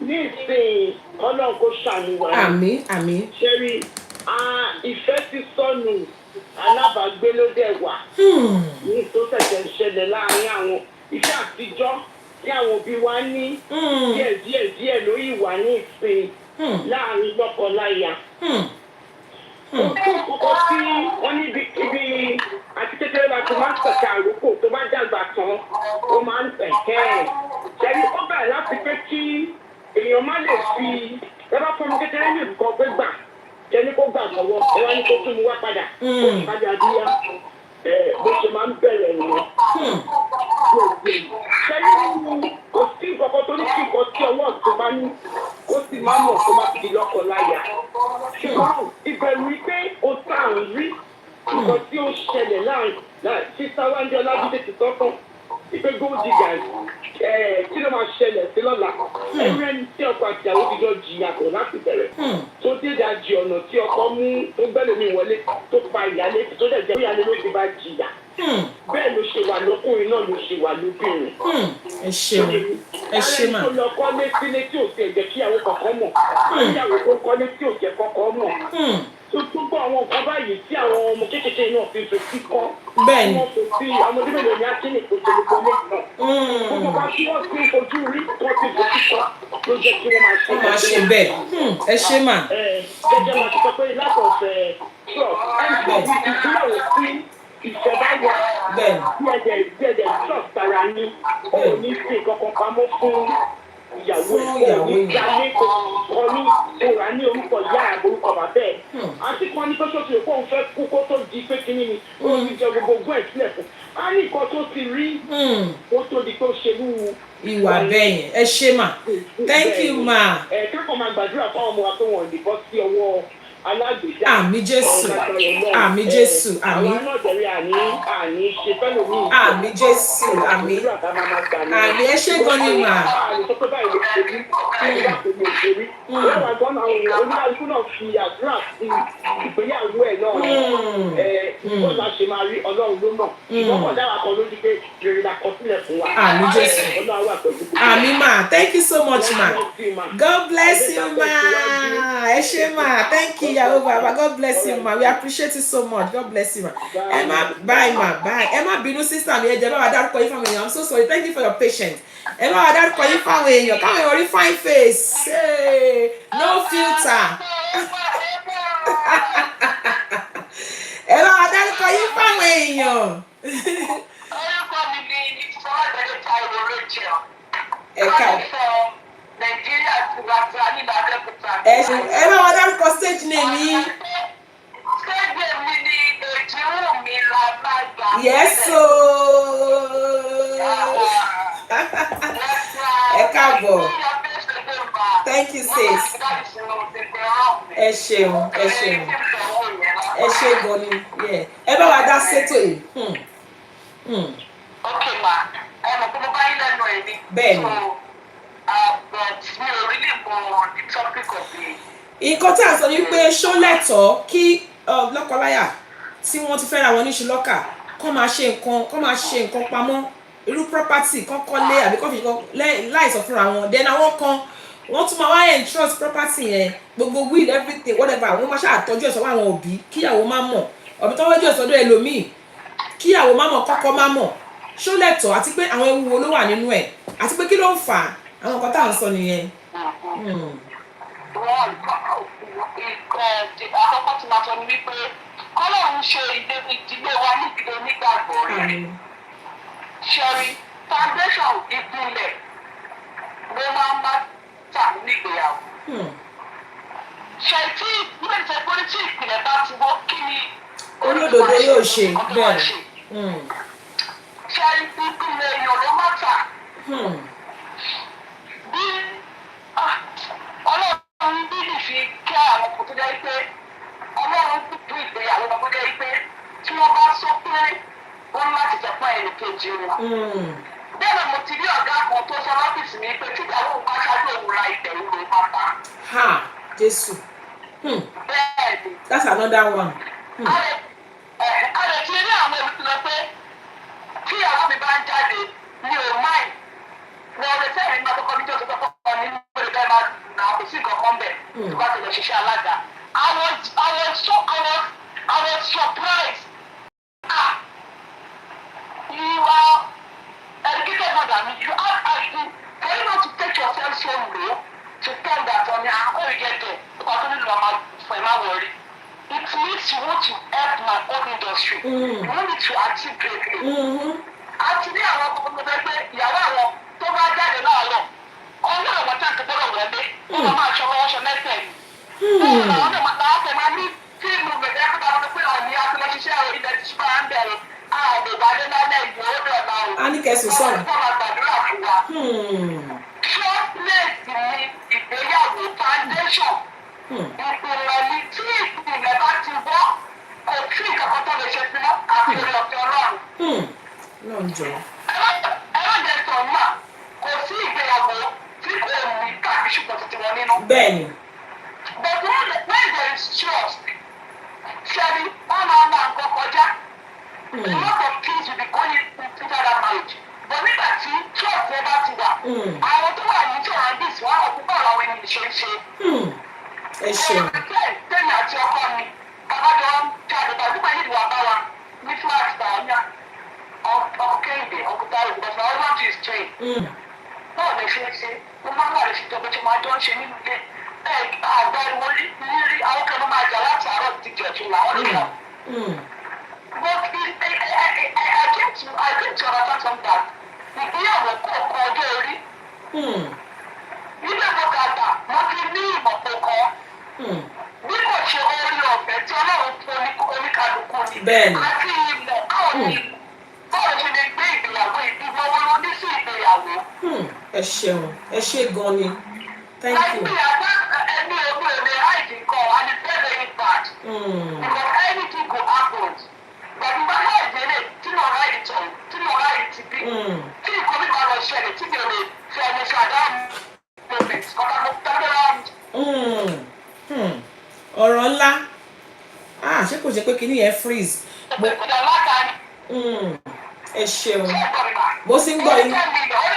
Ní ìsìn Ọlọ́run kò ṣàánú wa. Àmín, àmín. Ṣẹ́rí ìfẹ́ ti sọnù alábàágbé ló dẹ̀ wà. Ní tó ṣẹ̀ṣẹ̀ ń ṣẹlẹ̀ láàárín àwọn ìfẹ́ àtijọ́ tí àwọn òbí wa ní díẹ̀ ló yìí wà ní ìsìn láàárín lọ́kọ-láya. Kókó tí wọ́n ní ibi àti kékeré láti máa ń pẹ̀kẹ́ àrókò tó bá dàgbà tán ó máa ń pẹ̀kẹ́ ẹ̀. Ṣẹ́ni ó bẹ̀rẹ̀ láti pé kí èèyàn má lè fi ẹbá fọmọ kékeré ní nǹkan pé gbà jẹ́ni kó gbà lọ́wọ́ ẹ wá ní kó tún mú wá padà kó padà bíyá bó ṣe máa ń bẹ̀rẹ̀ nìyẹn. Ṣẹ́ni kò sí nǹkan tó ní kí nǹkan tí ọwọ́ tó bá ní kó sì máa mọ̀ kó má fi lọ́kọ-láya. Ṣùgbọ́n ìbẹ̀rù pé ó tà ń rí nǹkan tí ó ṣẹlẹ̀ láàrin sísá wáńdé ọlájídé ti tọ́kàn ìpé gold diggers kí ló máa ṣẹlẹ̀ sí lọ́la ẹni tí ọkọ àti àwọn ti jọ jìyà kò láti bẹ̀rẹ̀ tó dé ìdajì ọ̀nà tí ọkọ mú tó gbẹ́lómi wọlé tó pa ìyálé tó dẹ̀ jẹ́ ìyálé ló ti bá jìyà bẹ́ẹ̀ ló ṣe wà lọ́kùnrin náà ló ṣe wà lóbìnrin. Ẹ ṣeun ẹ ṣe mà. alẹ́ tó lọ kọ́ létí létí òsì ẹ̀jẹ̀ kí àwọn kọ̀ọ̀kan mọ̀ àyàwó tó kọ́ létí òsì ẹ̀kọ́kọ́ mọ̀ tó gbogbo àwọn nǹkan báyìí tí àwọn ọmọ kékeré náà fi fèsì kọ́ bẹ́ẹ̀ni wọ́n fèsì ọmọdé mélòó ni a ti ní ìpòtòlùkọ́ lẹ́sàn gbogbo bá tí wọ́n ti fojú rí wọ́n ti fèsì kọ́ ló jẹ́ kí wọ́n máa ṣe bẹ́ẹ̀. Ẹ ṣe mà. gẹ́gẹ́ máa ti sọ pé látọ̀ọ̀fẹ́ trust ìgbéyàwó sí ìfẹ́ bá wà bí ẹ̀jẹ̀ trust ara ní ó ní sí kankan pamọ́ fún ìyàwó ìyálé kò ní ìrà ní orúkọ ìyá àbórúkọ bàbá ẹ̀ àti kan ní pé tó ti rò pé òun fẹ́ kú kó tó di pé kíní ni ó ti jẹ gbogbo ogún ẹ̀ sílẹ̀ fún a ní nǹkan tó ti rí ó tó di pé ó ṣe lú ìwà bẹ́yẹn. Ẹ ṣe mà. Thank you ma. Kákan máa gbàdúrà fáwọn ọmọ wa pé wọn ò lè bọ́ sí ọwọ́ alágbèjà. Àmì Jésù. Àmì Jésù. Àmì. Àwọn náà tẹ̀lé àní ṣe fẹ́lẹ̀ mi. Àmì Jésù. Àmì. Àmì ẹ ṣé gan ni mà. Àmì tó pé báyìí ló ṣe rí. Àmì tó pé ṣe rí. Wọ́n wá gbọ́n àwọn èèyàn oníkálukú náà fi àdúrà sí ìgbéyàwó ẹ̀ náà. Wọ́n máa ṣe máa rí Ọlọ́run ló mọ̀. Wọ́n kọ̀ dára kan lójú pé rere la kọ sílẹ̀ fún wa. Àmì Jésù. Ọlọ́run wà pẹ̀lú gbogbo. Àmì mà. Thank you so much ma. God bless you ma. Ẹ ṣé ma. Thank you Yahoo Baba. God bless you ma. We appreciate you so much. God bless you ma. Ẹ má bye ma bye. Ẹ má bínú sister mi ẹ jẹ́ bá wa dárúkọ yín fáwọn èèyàn. I'm so sorry. Thank you for your patience. Ẹ bá wa dárúkọ yín fáwọn èèyàn. Káwọn èèyàn rí fine face. Hey, no filter. Ẹ bá wa dárúkọ yín fáwọn èèyàn. Ẹ ká. Ẹ bá wa dárúkọ stage name yín. Yes o. Ẹ káàbọ̀. Thank you sis. Ẹ ṣeun, ẹ ṣeun. Ẹ ṣé gan ni. Ẹ bá wa dá sétò yìí. Okay ma, mọ̀ pé mo bá yín lẹ́nu ẹ̀ ni. Bẹ́ẹ̀ni. But mi ò rí lè mọ the topic of the. Nǹkan tí a sọ ni pé ṣó lẹ́tọ̀ọ́ kí lọ́kọláya tí wọ́n ti fẹ́ra wọn ní ṣùlọ́kà kọ́ máa ṣe nǹkan pamọ́ irú property kan kọ́lé àbí kọ́ fi láìsọ fúnra wọn then àwọn kan wọ́n tún máa wá entrust property yẹn gbogbo will everything whatever wọ́n máa ṣàtọ́jú ẹ̀sọ́ àwọn òbí kíyàwó má mọ̀ ọ̀bí tọ́wọ́jú ẹ̀sọ́dọ̀ ẹlòmíì kíyàwó má mọ̀ kọ́kọ́ má mọ̀ ṣó lẹ́tọ̀ọ́ àti pé àwọn ewu wo ló wà nínú ẹ̀ àti pé kí ló ń fà á àwọn nǹkan tá à ń sọ nìyẹn. Àkọ́kọ́ tí màá sọ ni wípé Ọlọ́run ṣe ìdílé wa ní ìdílé onígbàgbọ́ rẹ̀. Ṣẹ́rí foundation ìpìlẹ̀ ló máa ń bá tà nígbéyàwó. Ṣé tí ilé ìfẹ́ pé tí ìpìlẹ̀ bá ti wọ́ kí ni olódodo yóò ṣe bẹ́ẹ̀. Ṣé ìpìlẹ̀ èèyàn ló má tà? Bí Ọlọ́run bíbí fi kẹ́ àwọn kò tó jẹ́ pé Ọlọ́run kúkú ìgbéyàwó kan tó jẹ́ pé tí wọ́n bá sọ pé wọ́n láti jẹ́ pọ́ ẹnì kejì wọn. Bẹ́ẹ̀ mo ti rí ọ̀gá kan tó sọ lọ́fíìsì mi pé kíkàwé òun bá ṣáájú òun ra ìtẹ̀wé rẹ̀ pátá. Ha Jésù. Bẹ́ẹ̀ni. That's another one. A lè ti rí àwọn èmi lọ pé tí ìyàwó mi bá ń jáde mi ò máì. Wọ́n lè fẹ́ràn nígbà tó kọ́ níjọ́ tó kọ́kọ́ ní ìwé bẹ́ẹ̀ máa nà kò sí nǹkan bẹ̀ tó bá tẹ̀lé ṣiṣẹ́ alága. I was surprised. You are educated more than me. You have actually, for you not to take yourself so low to tell that on how you get there. Because I don't know for my worry. It means you want to help my own industry. You want me to achieve greatly. Actually, I want to know ìyàwó àwọn tó bá jáde láàárọ̀. Ọ̀nà àwọn táǹkì gbọ́dọ̀ wọlé. Wọ́n máa ṣọwọ́ wọ́ṣọ mẹ́tẹ̀ẹ̀ni. Àwọn ọ̀nà àwọn máa ní fíìmù gbẹ̀dẹ̀ kúta wọn pé ọ̀nì àtúnṣe ṣiṣẹ́ ilẹ̀ tí ṣùgbọ́n à ń bẹ̀rẹ̀. Àgbègbè lálẹ́ ìwé ó dọ̀la o. A ní kẹsùn sọ̀rọ̀. Wọ́n máa gbàdúrà fún wa. Short place ni ìgbéyàwó foundation. Ìpìlẹ̀ ni tí ìpìlẹ̀ bá ti wọ́ kò sí ìkàkọ́ tó lè ṣe sí mọ́ àti orí ọ̀fẹ́ Ọlọ́run. Lọ́njọ́. Ẹlọ́jẹ̀ sọ náà kò sí ìgbéyàwó tí kò ní káàkiri ṣùgbọ́n tuntun wọn nínú. Bẹ́ẹ̀ni. But when there is trust, ṣẹ́ni wọ́n máa ma nǹkan kọjá. A lot of things will be going into that marriage. But nígbà tí trust ẹ bá ti wà, àwọn tó wà ní surroundings wọn àwọn púpọ̀ àwọn ènìyàn ṣe ń ṣe. Ẹ ṣeun. Tẹ́mi àti ọkọ mi, babájọ́ ń jáde tàbí pẹ̀lú ìwà bá wa ní flat tààmìà ọkọ̀ kéde ọkùnrin àrùn ìgbọ̀nsẹ̀ àwọn ọlọ́run ti train. Báwo lè ṣe é ṣe? Mo máa ń wà lóṣù tó bẹ́ẹ̀ máa jọ ń ṣe nínú ilé. Àgbáriwo rírí àwọn kan ló máa jà láti àárọ̀ ti jọ̀jú làwọn nìkan. But I came to understand something that ìgbéyàwó kọ̀ọ̀kan ọjọ́ orí. Nígbà tó kàtà, mo ti ní ìmọ̀ kọ̀ọ̀kan. Bí kò ṣe orí ọ̀fẹ́ tí Ọlọ́run fún oníkàlùkù ni. Bẹ́ẹ̀ni. Àti ìmọ̀ káwọn ní báwo ṣe lè gbé ìgbéyàwó ìdúgbòwò ló ní sí ìgbéyàwó. Ẹ ṣeun. Ẹ ṣé gan ni. Thank you. Láti àgbá ẹni omi ò lè ráìdì kan, a ní bẹ́ẹ̀ Because anything could happen. But if I had it, tí mo ráyè tán, tí mo ráyè ti bí, tí nǹkan mi bá lọ ṣẹlẹ̀, tí mi ò lè fi ẹni ṣe àdáhùn moment, ọ̀gá mo tẹ́lẹ̀ ráhùn. Ọ̀rọ̀ ńlá. Ṣé kò ṣe pé kíní yẹn freeze? Ìpínlẹ̀ Lága ni. Ẹ ṣeun. Ṣé ẹ̀gbọ́n mi mà? Mo sì ń gbọ́ yín. Ó lè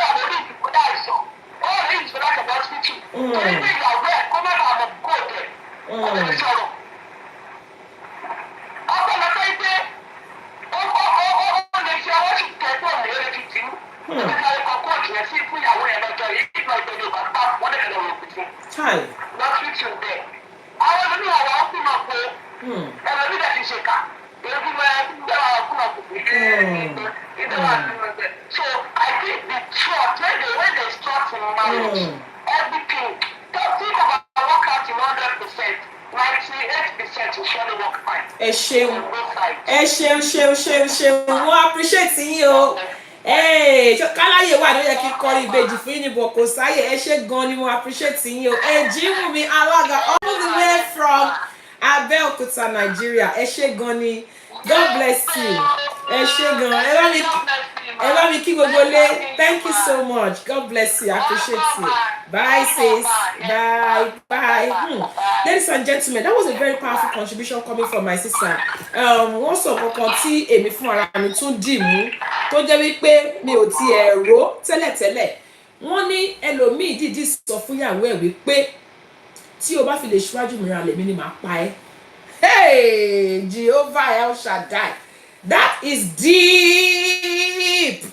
wà lórí ìdìbòdà àìsàn. Ó rí ìdìbòdà àìsàn hospital. Torí pé ìyàwó ẹ̀ kó má bàa mọ̀ kó tẹ̀. Ó lè sọ̀rọ̀. Ọ̀pọ̀lọpọ̀ pé ó lè fi ọwọ́ sì tẹ́gbọ̀n mi lórí fi tì í. Ó ti sáré kan kóòtù yẹn sí fún ìyàwó yẹn lọ́jọ́ yìí nígbà ìgbẹ́ni ìgbà tá wọ́n lè lọ́wọ́ òkú fún. Lọ́sítù bẹ́ẹ̀. Àwọn ẹlòmíràn àwọn ọkùnrin náà pé ẹlòmíràn ti ṣe kà. So I think the trust when they trust in marriage, everything. Don't think about work out in 100%. 98% will surely work fine. Ẹ ṣeun. Ẹ ṣeun. Wọ́n appreciate yín o. Káláyé wà ló yẹ kí kọrin ìbejì fún yín níbo kò sáyè. Ẹ ṣé gan ni mo appreciate yín o. Jíwùmí Alága all the way from Abẹ́òkúta, Nigeria. Ẹ ṣé gan ni. God bless you. Ẹ ṣé gan. Ẹ bá mi kí gbogbo lé. Thank you so much. God bless you. I appreciate you. Bye, sis. Bye. Ladies and gentlemen, that was a very powerful contribution coming from my sister. Wọ́n sọ kankan tí èmi fún ara mi tún dì mú tó jẹ́ wípé mi ò tiẹ̀ rò tẹ́lẹ̀tẹ́lẹ̀. Wọ́n ní ẹlòmíì dìdí sọ fún ìyàwó ẹ̀ wípé tí o bá fi lè ṣíwájú mi ra lèmi ni màá pa ẹ́. Hey, Jehovah El Shaddai. That is deep.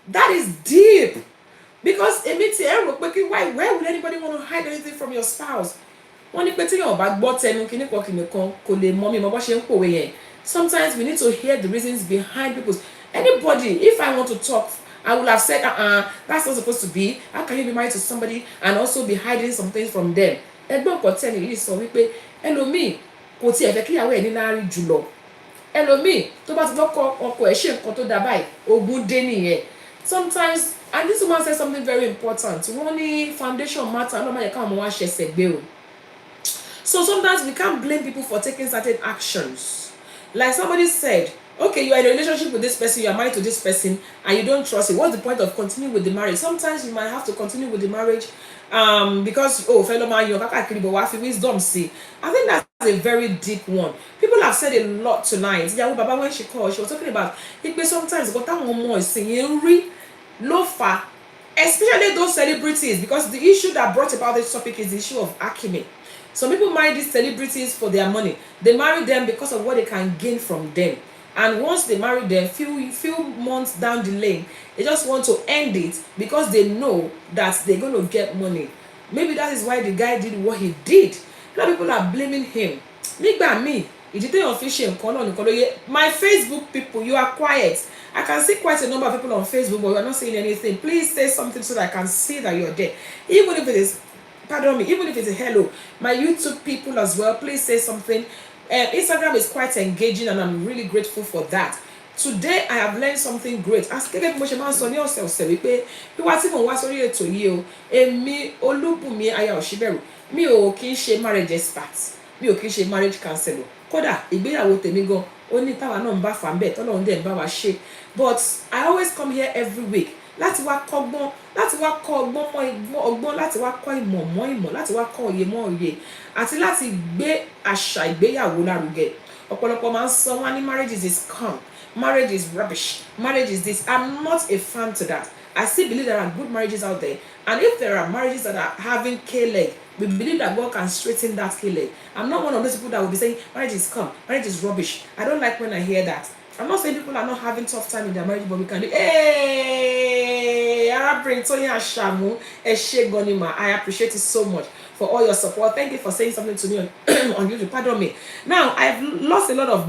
That is deep. Because why would anybody want to hide anything from your spouse? Wọ́n ní pé tí yóò bá gbọ́ tẹnu kìnnìkan kò lè mọ mi mọ bó ṣe ń pòwe yẹn. Sometimes we need to hear the reasons behind people's. Anybody, if I want to talk, I would have said, that's not supposed to be. How can you be married to somebody and also be hiding some things from them? Ẹgbọ́n kan tẹ́ni yìí sọ wípé ẹlòmíì kò tiẹ̀ fẹ́ kíyàwó ẹ̀ ní láárí jùlọ. Ẹlòmíì tó bá ti lọ́kọ ọkọ ẹ̀ ṣe nǹkan tó dá báyìí ogun dé nìyẹn. Sometimes, and this woman said something very important. Wọ́n ní foundation matter ló máa yẹ káwọn ọmọ wa ṣẹ̀ṣẹ̀ gbé o. So sometimes we can't blame people for taking certain actions. Like somebody said, okay, you are in a relationship with this person, you are married to this person, and you don't trust it. What's the point of continuing with the marriage? Sometimes you might have to continue with the marriage because fellow man, you're but wisdom see. I think that's a very deep one. People have said a lot tonight. Yawo Baba, when she called, she was talking about it. Sometimes got that one more singing lofa, especially those celebrities, because the issue that brought about this topic is the issue of acumen. Some people marry these celebrities for their money. They marry them because of what they can gain from them. And once they marry them, few months down the lane, they just want to end it because they know that they're going to get money. Maybe that is why the guy did what he did. A lot of people are blaming him. Nígbà míì, ìdí téèyàn fi ṣe nǹkan náà nìkan ló yẹ. My Facebook people, you are quiet. I can see quite a number of people on Facebook, but you are not saying anything. Please say something so that I can see that you're there. Even if it is, pardon me, even if it's a hello. My YouTube people as well, please say something. Instagram is quite engaging and I'm really grateful for that. Today I have learned something great. As gẹ́gẹ́ bí mo ṣe máa ń sọ ní ọ̀sẹ̀ wípé bí wá tí mò ń wá sórí ètò yìí o, èmi Olúbùnmi aya Òṣìbẹ̀rù, mi ò kí ń ṣe marriage expert, mi ò kí ń ṣe marriage counselor. Kódà ìgbéyàwó tèmi gan, ó ní táwa náà ń bá fà ń bẹ̀ tọ́lọ́run dẹ̀ ń bá wa ṣe. But I always come here every week láti wá kọ́gbọ́n, láti wá kọ́ ọgbọ́n mọ́ ọgbọ́n, láti wá kọ́ ìmọ̀ mọ́ ìmọ̀, láti wá kọ́ òye mọ́ òye, àti láti gbé àṣà ìgbéyàwó lárugẹ. Ọ̀pọ̀lọpọ̀ máa ń sọ wọ́n ní marriage is scam, marriage is rubbish, marriage is this. I'm not a fan to that. I still believe there are good marriages out there, and if there are marriages that are having K-leg, we believe that God can straighten that K-leg. I'm not one of those people that will be saying marriage is scam, marriage is rubbish. I don't like when I hear that. I'm not saying people are not having tough time in their marriage, but we can do. Hey, I appreciate it so much for all your support. Thank you for saying something to me on YouTube. Pardon me. Now I've lost a lot of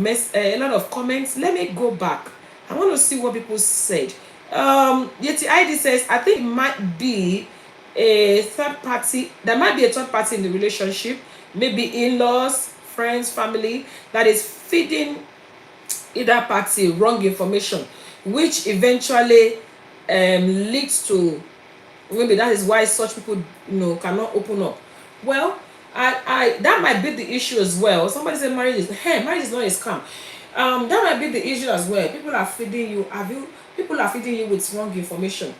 comments. Let me go back. I want to see what people said. Yeti ID says, I think it might be a third party. There might be a third party in the relationship, maybe in-laws, friends, family, that is feeding either party wrong information, which eventually leads to, maybe that is why such people cannot open up. Well, that might be the issue as well. Somebody said marriage is not a scam. That might be the issue as well. People are feeding you. People are feeding you with wrong information.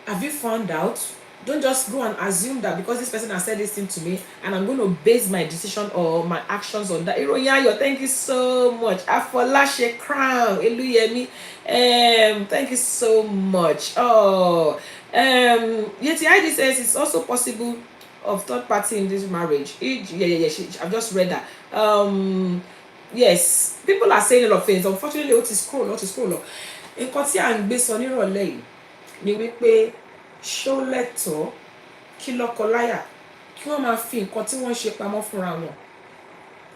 Have you found out? Don't just go and assume that because this person has said this thing to me and I'm going to base my decision or my actions on that. Iroyayo, thank you so much. Afolashe Crown, Eluyemi, thank you so much. Oh, Yeti ID says it's also possible of third party in this marriage. Yeah. I've just read that. Yes, people are saying a lot of things. Unfortunately, what is scroll. Nǹkan tí à ń gbé sọ nírọ̀lẹ́ yìí ni wípé ṣó lẹ́tọ̀ọ́ kí lọ́kọláya kí wọ́n máa fi nǹkan tí wọ́n ṣe pamọ́ fúnra wọn.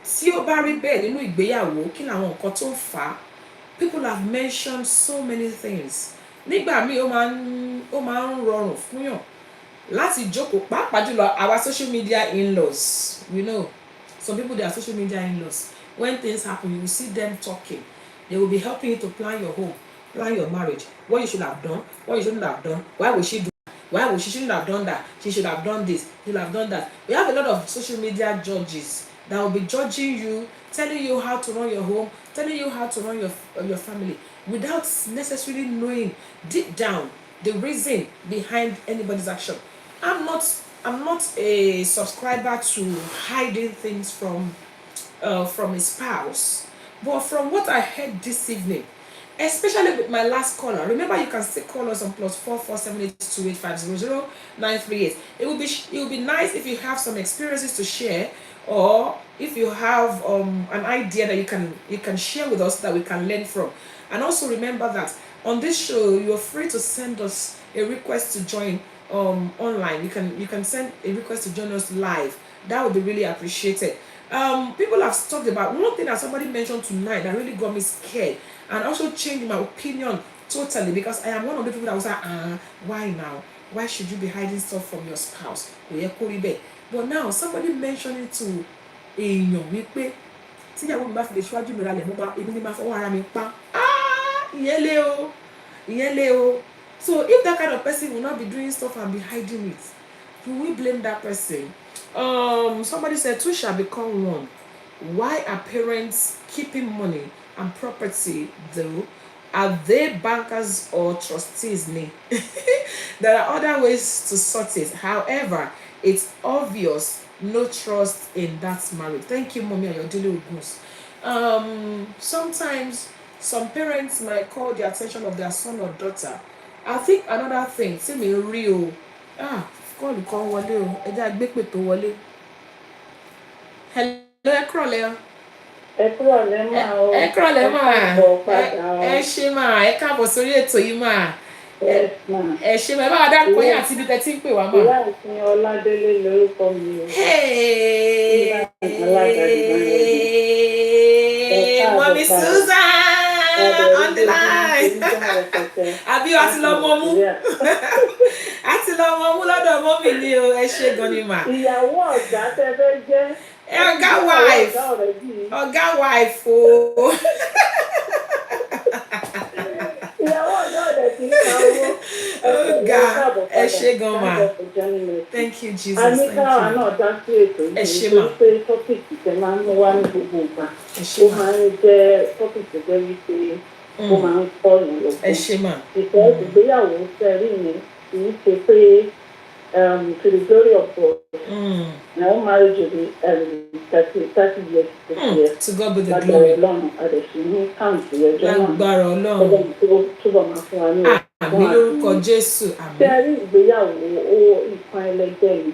Tí ó bá rí bẹ́ẹ̀ nínú ìgbéyàwó, kí làwọn nǹkan tó ń fà á? People have mentioned so many things. Nígbà míì ó máa ń rọrùn fúnyàn láti jókòó, pàápàá jùlọ our social media in-laws. You know, some people, they are social media in-laws. When things happen, you will see them talking. They will be helping you to plan your home, plan your marriage, what you should have done, what you shouldn't have done, why would she do that? Why would she shouldn't have done that? She should have done this, she should have done that. We have a lot of social media judges that will be judging you, telling you how to run your home, telling you how to run your family, without necessarily knowing deep down the reason behind anybody's action. I'm not a subscriber to hiding things from a spouse, but from what I heard this evening, especially with my last caller, remember you can still call us on +4478285000938. It would be nice if you have some experiences to share, or if you have an idea that you can share with us that we can learn from. And also remember that on this show you're free to send us a request to join online. You can send a request to join us live. That would be really appreciated. People have talked about one thing that somebody mentioned tonight that really got me scared and also changed my opinion totally, because I am one of the people that was like, why now? Why should you be hiding stuff from your spouse? But now somebody mentioned it to èèyàn wípé tíyàwó mi bá fi lè ṣíwájú mi ralẹ̀ èmi ni máa fọwọ́ ara mi pa. Ìyẹn lé o. So if that kind of person will not be doing stuff and be hiding it, will we blame that person? Somebody said two shall become one. Why are parents keeping money and property though? Are they bankers or trustees? There are other ways to sort it. However, it's obvious no trust in that marriage. Thank you, Mommy Ayodele Ogun's. Sometimes some parents might call the attention of their son or daughter. I think another thing, see me real. Call wọlé o. Ẹ jẹ́ àgbépè tó wọlé. Hello, ẹ kúrọ̀lẹ́ o. Ẹ kúrọ̀lẹ́ mà o. Ẹ kúrọ̀lẹ́ mà. Ẹ ṣé mà, ẹ káàbọ̀ sórí ètò yìí mà. Ẹ ṣé mà, ẹ bá wa dárúkọ yín àti ibi tẹ́ ti ń pè wá mà. Ìyá ìsìn Ọládélé lórúkọ mi o. Mommy Susan on the line. Àbí wàá ti lọ mọ mú. Àti lọ mọ mú lọ́dọ̀ mọ́mì ni o, ẹ ṣé gan ni mà. Ìyàwó ọ̀gá tẹ́ fẹ́ jẹ́. Ọ̀gá wife o. Ìyàwó ọ̀gá ọ̀dẹ̀ ti ń ka owó. Ọ̀gá, ẹ ṣé gan mà. Thank you Jesus. A ní káwa náà dá sí ètò yìí. Ẹ ṣé mà. Pé tọ́pìkì tẹ máa ń mú wá ní gbogbo ìgbà. Ẹ ṣé Ó mà. máa ń jẹ́ tọ́pìkì jẹ́ wípé ó máa ń kọ́ ìyàn Ẹ ṣé mà. ìfẹ́ ìgbéyàwó sẹ́rí mi kì í ṣe pé to the glory of God. My own marriage will be 30 years this year. To God be the glory. Ọlọ́run àdẹ̀sí ní káùntì ẹjọ́ náà. Lágbára Ọlọ́run. Ọlọ́run tó túbọ̀ máa fún wa ní Àmín lórúkọ Jésù. Àmín. Sẹ́rí ìgbéyàwó ó nǹkan ẹlẹgbẹ́ mi.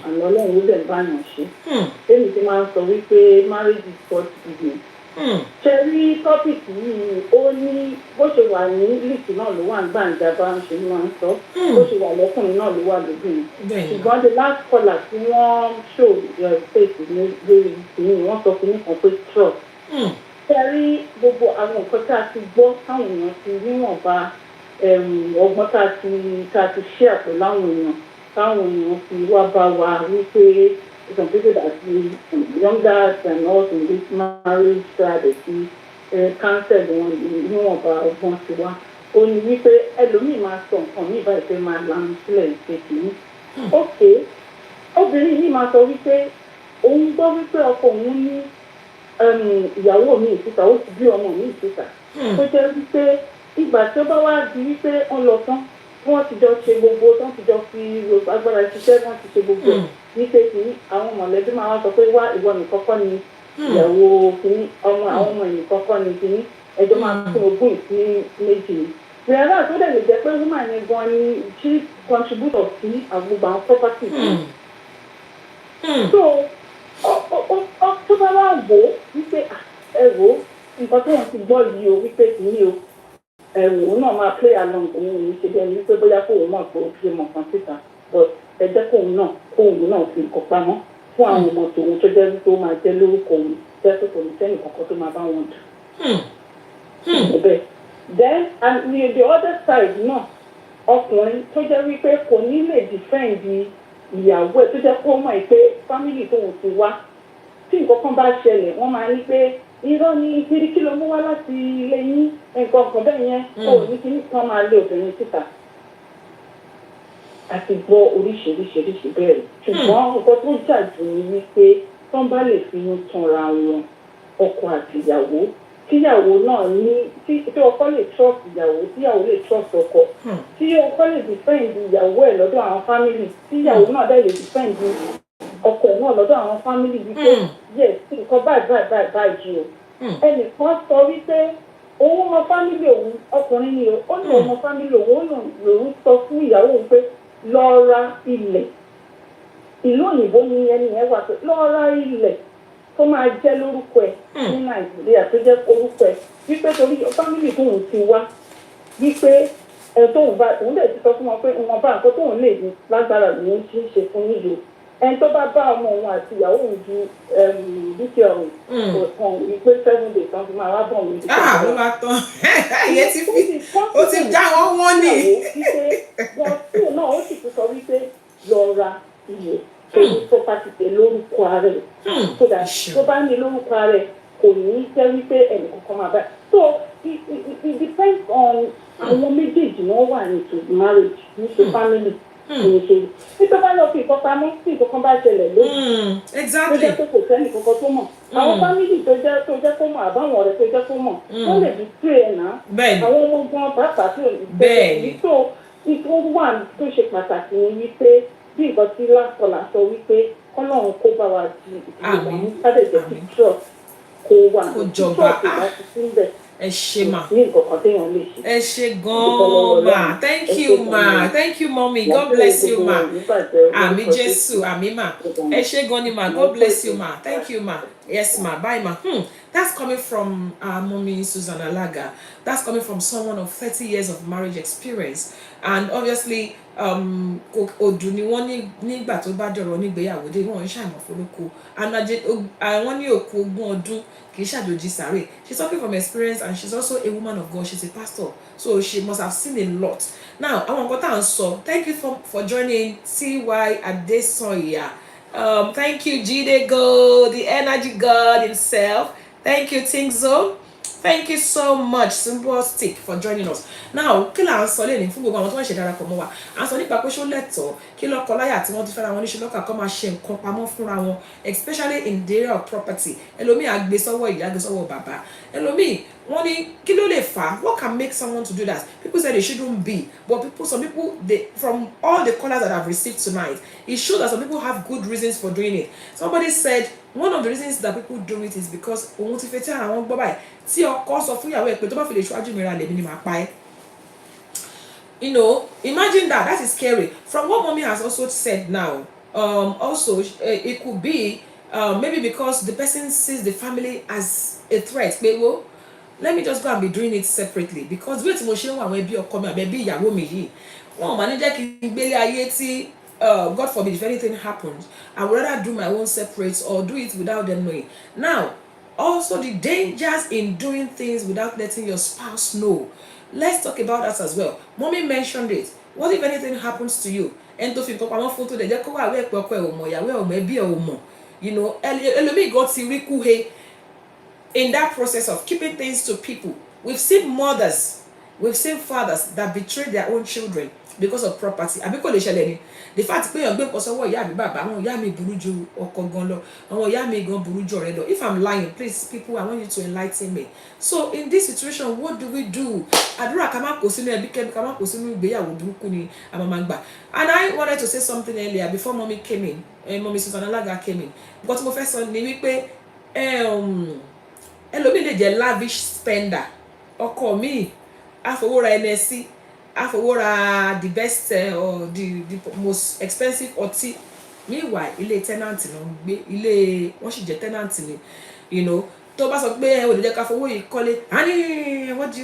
Àná Ọlọ́run ló dẹ̀ bá yàn ṣe. Èmi ti máa ń sọ wípé marriage is God's business. Ṣé rí tọ́pìkì yìí ó ní bó ṣe wà ní líìkì náà ló wà ní gbàǹjà bá ń ṣe ní wọn sọ, bó ṣe wà lọ́kùnrin náà ló wà lóbìnrin. Ṣùgbọ́n the last caller tí wọ́n show face ní lórí ìsìn wọ́n sọ fún mi kan pé trust. Ṣé rí gbogbo àwọn nǹkan tí a ti gbọ́ táwọn èèyàn ti níwọ̀nba ọgbọ́n tá a ti share pẹ̀lú àwọn èèyàn táwọn èèyàn fi wá bá wa wípé some people that be younger than us in this marriage strategy counsel wọn níwọ̀nba ọgbọ́n ti wá. Ó ní wípé ẹlòmíì máa sọ nǹkan ní ìbá ìfẹ́ máa lanu sílẹ̀ ìpèkì ní. Ok, obìnrin yìí máa sọ wípé òun gbọ́ wípé ọkọ òun ní ìyàwó mi ìsìta ó ti bí ọmọ mi ìsìta tó jẹ́ wípé ìgbà tí ó bá wá di wípé wọ́n lọ tán wọ́n ti jọ ṣe gbogbo tán ti jọ fi agbára ṣiṣẹ́ wọ́n ti ṣe gbogbo wípé kí àwọn mọ̀lẹ́bí máa wá sọ pé wá ìwọ nìkan kọ́ ni ìyàwó kìíní ọmọ àwọn ọmọ ẹnìkan kọ́ ni kìíní ẹjọ́ máa fún ogún ìpín méjì ni. ìrẹ̀lá tó dẹ̀ lè jẹ́ pé woman yẹn gan ni she contributor sí àgbègbè àwọn property. so tó bá wà wò ó wípé ẹ wò ó nǹkan tó ń ti gbọ́ yìí o wípé kìíní o òun náà máa play along òun ò ní ṣe bẹ́ẹ̀ ni wípé bóyá kóun mọ̀ pé ó fi mọ̀ kan síta but ẹ jẹ́ kóun náà fi nǹkan pamọ́ fún àwọn ọmọ tòun tó jẹ́ wípé ó máa jẹ́ lórúkọ òun jẹ́ pé kò ní sẹ́nì kankan tó máa bá wọn dùn. Then and the other side náà ọkùnrin tó jẹ́ wípé kò ní lè defend ìyàwó ẹ̀ tó jẹ́ kó mọ̀ pé family tóun ti wá tí nǹkan kan bá ṣẹlẹ̀ wọ́n máa ní pé irọ́ ni kiri kí ló mú wá láti ilé yín nǹkan kan bẹ́ẹ̀ yẹn kò ní kí nǹkan máa lé obìnrin síta. àti gbọ́ oríṣiríṣiríṣi bẹ́ẹ̀ ṣùgbọ́n nǹkan tó jà jù ní wípé tó ń bá lè fi ń tanra wọn ọkọ àti ìyàwó tíyàwó náà ní tí ọkọ lè trust ìyàwó tíyàwó lè trust ọkọ tí ọkọ lè defend ìyàwó ẹ̀ lọ́dọ̀ àwọn family tíyàwó náà dẹ̀ lè defend ọkọ ẹ̀ náà lọ́dọ̀ àwọn family wípé yes nǹkan báyìí o ẹnìkan sọ wípé òun ọmọ family òun ọkùnrin ni ó ní ọmọ family òun lòun sọ fún ìyàwó òun pé lọ ra ilẹ̀ ìlú òyìnbó ni ẹni yẹn wà pé lọ ra ilẹ̀ tó máa jẹ́ lórúkọ ẹ̀ ní nàìjíríà tó jẹ́ orúkọ ẹ̀ wípé torí family tóun ti wá wípé òun lè ti sọ fún wọn pé wọn bá nǹkan tóun lè ní lágbára lòun ti ń ṣe fún nílùú ẹni tó bá bá ọmọ òun àti ìyàwó òun ju dúkìá òun kan wípé 7 days kan fi máa wá bọ̀ òun. ló máa tán ìyẹn ti fi ó ti já wọ́n ní. wọ́n tí òun náà ó sì tún sọ wípé lọ ra ilẹ̀ torí property tẹ lórúkọ ààrẹ so that tó bá ní lórúkọ ààrẹ kò ní jẹ́ wípé ẹnìkankan máa bá so it depends on àwọn méjèèjì wọn wà into marriage ní ṣe family ní ṣe nítorí bá lọ fi ìkọpamọ́ tí ìkọkan bá ṣẹlẹ̀ lójú tó jẹ́ pé kò sẹ́ni kankan tó mọ̀ àwọn family tó jẹ́ kó mọ̀ àbáwọn ọ̀rẹ́ tó jẹ́ kó mọ̀ wọ́n lè fi tú ẹ̀ náà àwọn ọmọ gan pàápàá tó lè tó ìtò wà tó ṣe pàtàkì ní wípé bí nǹkan tí lákọlà sọ wípé kọ́lọ́run kó bá wa di ìgbà ní sádẹ̀jẹ̀ tí trust kó wà ní trust ìgbà tí síbẹ̀ ẹ ṣé ma ní nǹkan kan téèyàn lè ṣe. ẹ ṣé gan ma thank you mommy god bless you ma àmì jésù àmì ma ẹ ṣé gan ni ma god bless you ma thank you ma yes ma bye ma that's coming from mommy Susan Alaga. That's coming from someone of 30 years of marriage experience, and obviously ọdún ni wọ́n nígbà tó bá dọ̀rọ̀ nígbéyàwó dé wọ́n ń ṣàmọ̀ fólókó wọ́n ní òkú ogún ọdún kì í ṣàjòjì sáré. She's talking from experience, and she's also a woman of God. She's a pastor, so she must have seen a lot. Now àwọn nǹkan tá à ń sọ, thank you for joining Ty Adesoya. Thank you Jide Go, the energy god himself. Thank you Tingzo. Thank you so much Simple Stick for joining us. Now kí là ń sọ lẹ́yìn fún gbogbo àwọn tó ń ṣe darapọ̀ mọ́ wa, à ń sọ nípa pé ṣó lẹ́tọ̀ọ́ kí lọ́kọ láyà tí wọ́n ti fẹ́ra wọn ní ṣùlọ́kà kọ́ máa ṣe nǹkan pamọ́ fúnra wọn, especially in the area of property. Ẹlòmíì àgbé sọ́wọ́ ìyá, àgbé sọ́wọ́ bàbá. Ẹlòmíì wọ́n ní kí ló lè fà á? What can make someone to do that? People say they shouldn't be, but some people, from all the callers that I've received tonight, it shows that some people have good reasons for doing it. Somebody said one of the reasons that people do it is because òun ti fẹ́ tí àwọn gbọ́ báyìí tí ọkọ sọ fún ìyàwó ẹ̀ pé tó bá fi lè ṣáájú mi ra lèmi ni màá pa ẹ́. You know, imagine that is scary. From what mommy has also said now, also it could be maybe because the person sees the family as a threat. But well, let me just go and be doing it separately, because wait mo ṣe ń wà àwọn ẹbí ọkọ mi àbẹ̀bí ìyàwó mi yìí wọn ò máa ní jẹ́ kí n gbélé ayé tí God forbid if anything happens, I would rather do my own separate or do it without them knowing. Now, also the dangers in doing things without letting your spouse know. Let's talk about that as well. Mommy mentioned it. What if anything happens to you? And to fi nǹkan pamọ́ fún tó dẹ̀ jẹ́ kó wà wẹ́ pẹ́ ọkọ ẹ̀ ò mọ̀ ìyàwó ẹ̀ ò mọ̀ ẹbí ẹ̀ ò mọ̀. You know, ẹlòmíì gan ti rí kúhe in that process of keeping things to people. We've seen mothers, we've seen fathers that betray their own children because of property àbí kò lè ṣẹlẹ̀ ni the fact pé èèyàn gbé nǹkan sọ́wọ́ ìyá mi bàbá àwọn ìyá mi burú ju ọkọ gan lọ àwọn ìyá mi gan burú ju ọ̀rẹ́ lọ if I'm lying please people I want you to enlighten me so in this situation what do we do àdúrà ká má kó sínú ẹbí kẹ́bí ká má kó sínú ìgbéyàwó burúkú ni a máa gbà and I wanted to say something earlier before mommy came in mommy Susan Alaga came in but mo fẹ́ sọ ni wípé ẹlòmíì lè jẹ́ lavish spender ọkọ mi àfọwọ́ra NSC àfọwọ́ra the best or the most expensive ọtí meanwhile ilé tenant ló ń gbé ilé wọ́n sì jẹ́ tenant ni you know tó bá sọ pé o lè jẹ́ ká fowó yìí kọ́lé àní wọ́n di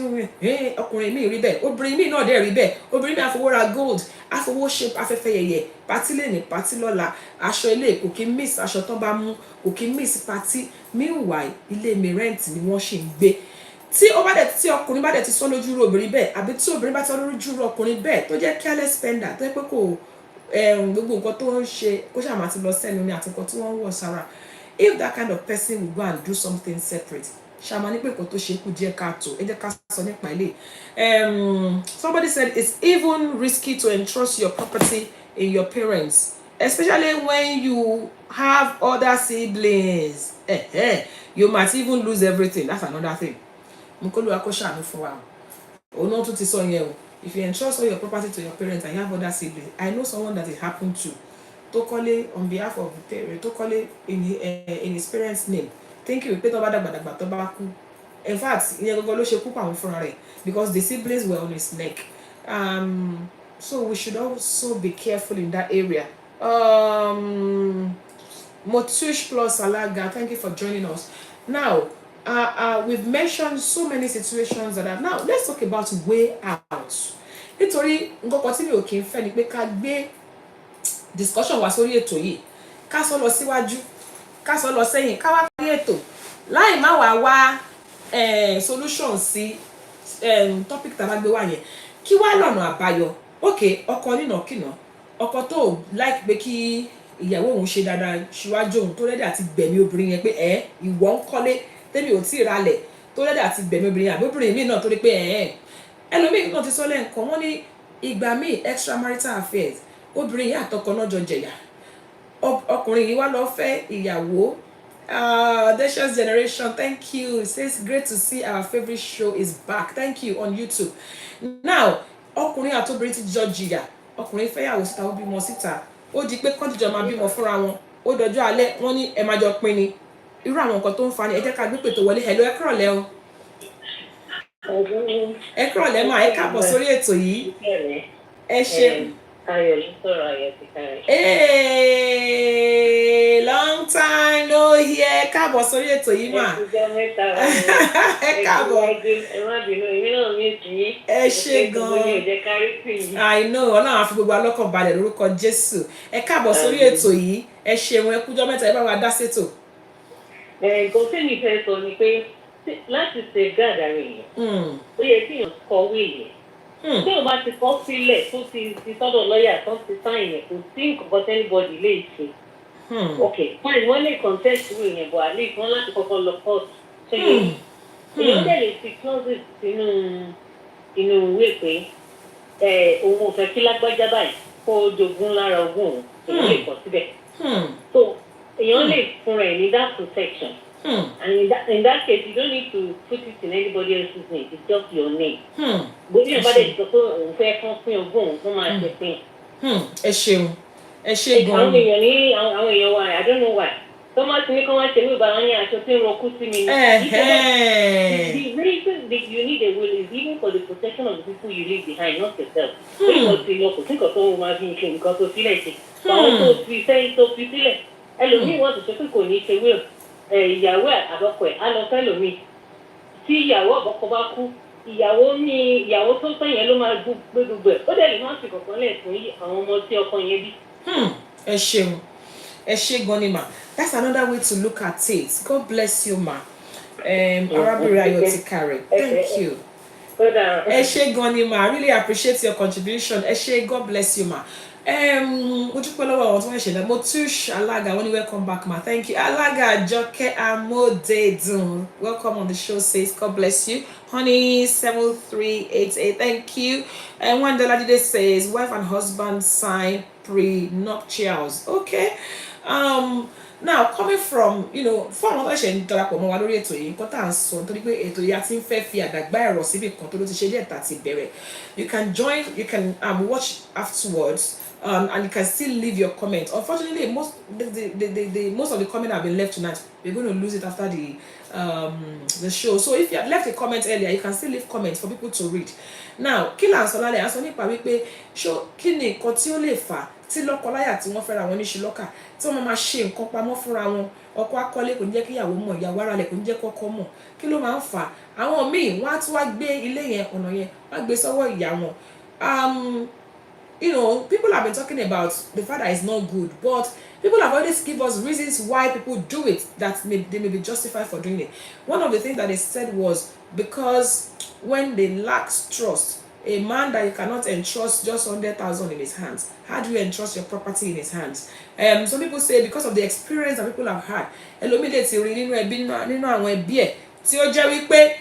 ọkùnrin mi rí bẹ́ẹ̀ obìnrin mi náà dẹ̀ rí bẹ́ẹ̀ obìnrin mi àfọwọ́ra gold àfọwọ́ ṣe afẹ́fẹ́ yẹ̀yẹ̀ pátí lè ní pátí lọ́la aṣọ ilé kò kí miss aṣọ tó bá mú kò kí miss pátí meanwhile ilé mi rent ni wọ́n ṣì ń gbé tí ó bá dẹ̀ tí ọkùnrin bá dẹ̀ ti sọ lójú ru obìnrin bẹ́ẹ̀ àbí tí obìnrin bá ti sọ lójú ru ọkùnrin bẹ́ẹ̀ tó jẹ́ careless spender tó jẹ́ pé kò gbogbo nǹkan tó ń ṣe kó ṣàmà ti lọ sẹ́nu ní àti nǹkan tí wọ́n ń wọ̀ sára if that kind of person will go and do something separate ṣàmà ní pé nǹkan tó ṣe kù díẹ̀ káàtó ẹ jẹ́ ká sọ nípa ilé somebody said it's even risky to entrust your property in your parents especially when you have other siblings you might even lose everything that's another thing mukolu akosha no fún wa o no tún ti sọ yẹn o if you entrust all your property to your parents and you have other siblings I know someone that it happened to kọ́lé on behalf of the parent to kọ́lé in his parents name thank you pé tó bá dàgbàdàgbà tó bá kú in fact ìyẹn gbogbo ló ṣe kú pa àwọn fúnra rẹ̀ because the siblings were on his neck so we should also be careful in that area Motush Plus Alaga, thank you for joining us now. We've mentioned so many situations that are now let's talk about way out nítorí nǹkan kan tí mi ò kí ń fẹ́ ni pé ká gbé discussion wá sórí ètò yìí ká sọ lọ síwájú ká sọ lọ sẹ́yìn ká wá parí ètò láì má wá solution sí topic tá a bá gbé wá yẹn kí wá lọ́nà àbáyọ ok ọkọ nínàkínà ọkọ tó like pé kí ìyàwó òun ṣe dáadáa ṣíwájú òun tó rẹ́dí àti gbẹ̀mí obìnrin yẹn pé ìwọ ń kọ́lé tẹ́mi ò tí ì ralẹ̀ tó rẹ́dí àti gbẹ̀mí obìnrin àbí obìnrin míì náà torí pé ẹlòmíì náà ti sọ lẹ́ǹkan wọ́n ní ìgbà míì extramarital affairs obìnrin yìí àtọkọ náà jọ jẹ̀yà ọkùnrin yìí wá lọ fẹ́ ìyàwó Delicious Generation thank you it says great to see our favourite show is back thank you on YouTube now ọkùnrin àtobìnrin ti jọ jìyà ọkùnrin fẹ́yàwó síta ó bímọ síta ó di pé kọ́ńtìjọ máa bímọ fúnra wọn ó dọjọ́ alẹ́ wọ́n ní ẹ máa jọ pín ni irú àwọn nǹkan tó ń fa ni ẹ jẹ́ ká gbé pètò wọlé hello ẹ kúrọ̀lẹ́ o ẹ kúrọ̀lẹ́ mà ẹ káàbọ̀ sórí ètò yìí ẹ ṣe. Ayọ̀ ló sọ̀rọ̀ Ayọ̀ ti kárẹ̀. Long time no hear káàbọ̀ sórí ètò yìí mà. Ẹ káàbọ̀. Ẹ má bínú èmi náà mi tì í. Ẹ ṣe gan-an. I know Ọlọ́run á fi gbogbo alọ́kàn balẹ̀ lórúkọ Jésù. Ẹ káàbọ̀ sórí ètò yìí. Ẹ ṣeun ẹ kújọ́ mẹ́ta ẹ bá wa dá sétò. Nǹkan tí mi fẹ́ sọ ni pé láti ṣe gáàdà rẹ̀ yẹn ó yẹ kí èèyàn kọ̀wé yẹn tí o bá ti kọ́ sílẹ̀ tó ti sọ́dọ̀ lọ́ọ̀yà tó ti sáìn yẹn kò sí nǹkan kan tẹ́nibọ́dì lè ṣe ok fine wọ́n lè contest ìwé yẹn bọ̀ àlè wọ́n láti kọ́kọ́ lọ court ṣe yẹn èèyàn dẹ̀ lè fi clauses sínú inú ìwé pé òun ò fẹ́ kí lágbájá báyìí kó jogún lára ogún òun èèyàn lè kọ́ síbẹ̀ so èèyàn lè fún rẹ̀ ní that protection. And in that case, you don't need to put it in anybody else's name. It's just your name. But you know, it's also fair company or go on my thing. Ẹ ṣeun. Ẹ ṣe gan. I don't know why. So much me come and say we ba yan aso tin roku sí mi. The reason that you need a will is even for the protection of the people you leave behind, not yourself. So you must be local. Think of all my being king because of feeling. But also we say so feeling. Ẹlòmíì wọ́n ti sọ pé kò ní ṣe will. Ìyàwó àbọ̀kọ̀ ẹ̀ á lọ fẹ́ lómi tí ìyàwó àbọ̀kọ̀ bá kú ìyàwó tó fẹ́ yẹn ló máa gbé gbogbo ẹ̀ ó dẹ̀ lè má fi kọ̀ọ̀kan lẹ̀ fún àwọn ọmọ tí ọkọ yẹn bí. Ẹ ṣeun ẹ ṣe gan ni ma that's another way to look at it God bless you ma arábìnrin Ayọ̀ ti kárẹ̀ thank you ẹ ṣe gan ni ma I really appreciate your contribution ẹ ṣe God bless you ma Mo dúpẹ́ lọ́wọ́ àwọn tó wọ́n ṣẹlẹ̀ Motush Alaga wọ́n ní welcome back ma, thank you. Alaga Joke Amodedun, welcome on the show, says God bless you. Honey 7388, thank you. And one Deladide says wife and husband sign pre-nuptials. Okay. Now coming from, fún àwọn tó ṣe ń darapọ̀ mọ́ wa lórí ètò yìí, nǹkan tá à ń sọ nítorí pé ètò yìí a ti ń fẹ́ fi àdàgbà ẹ̀rọ síbi kan tó ló ti ṣe díẹ̀ tá ti bẹ̀rẹ̀. You can join, you can watch afterwards. And you can still leave your comment. Unfortunately, most of the comment have been left tonight. We're going to lose it after the show. So if you had left a comment earlier, you can still leave comments for people to read. Now, kí là ń sọ lálẹ́, à ń sọ nípa wípé kí ni nǹkan tí ó lè fà tí lọ́kọláya tí wọ́n fẹ́ra wọn ní ṣùlọ́kà tí wọ́n máa ṣe nǹkan pamọ́ fúnra wọn, ọkọ akọ́lé kò ní jẹ́ kí ìyàwó mọ̀, ìyàwó ara rẹ̀ kò ní jẹ́ kọ́kọ́ mọ̀. Kí ló máa ń fà? Àwọn míì wọ́n á tún wá gbé ilé yẹn, ọ̀nà yẹn, wọ́n á gbé sọ́wọ́ ìyá wọn. People have been talking about the fact that it's not good, but people have always given us reasons why people do it, that they may be justified for doing it. One of the things that they said was because when they lack trust, a man that you cannot entrust just 100,000 in his hands, how do you entrust your property in his hands? Some people say because of the experience that people have had, ẹlòmíì ti rí nínú àwọn ẹbí ẹ̀ tí ó jẹ́ wípé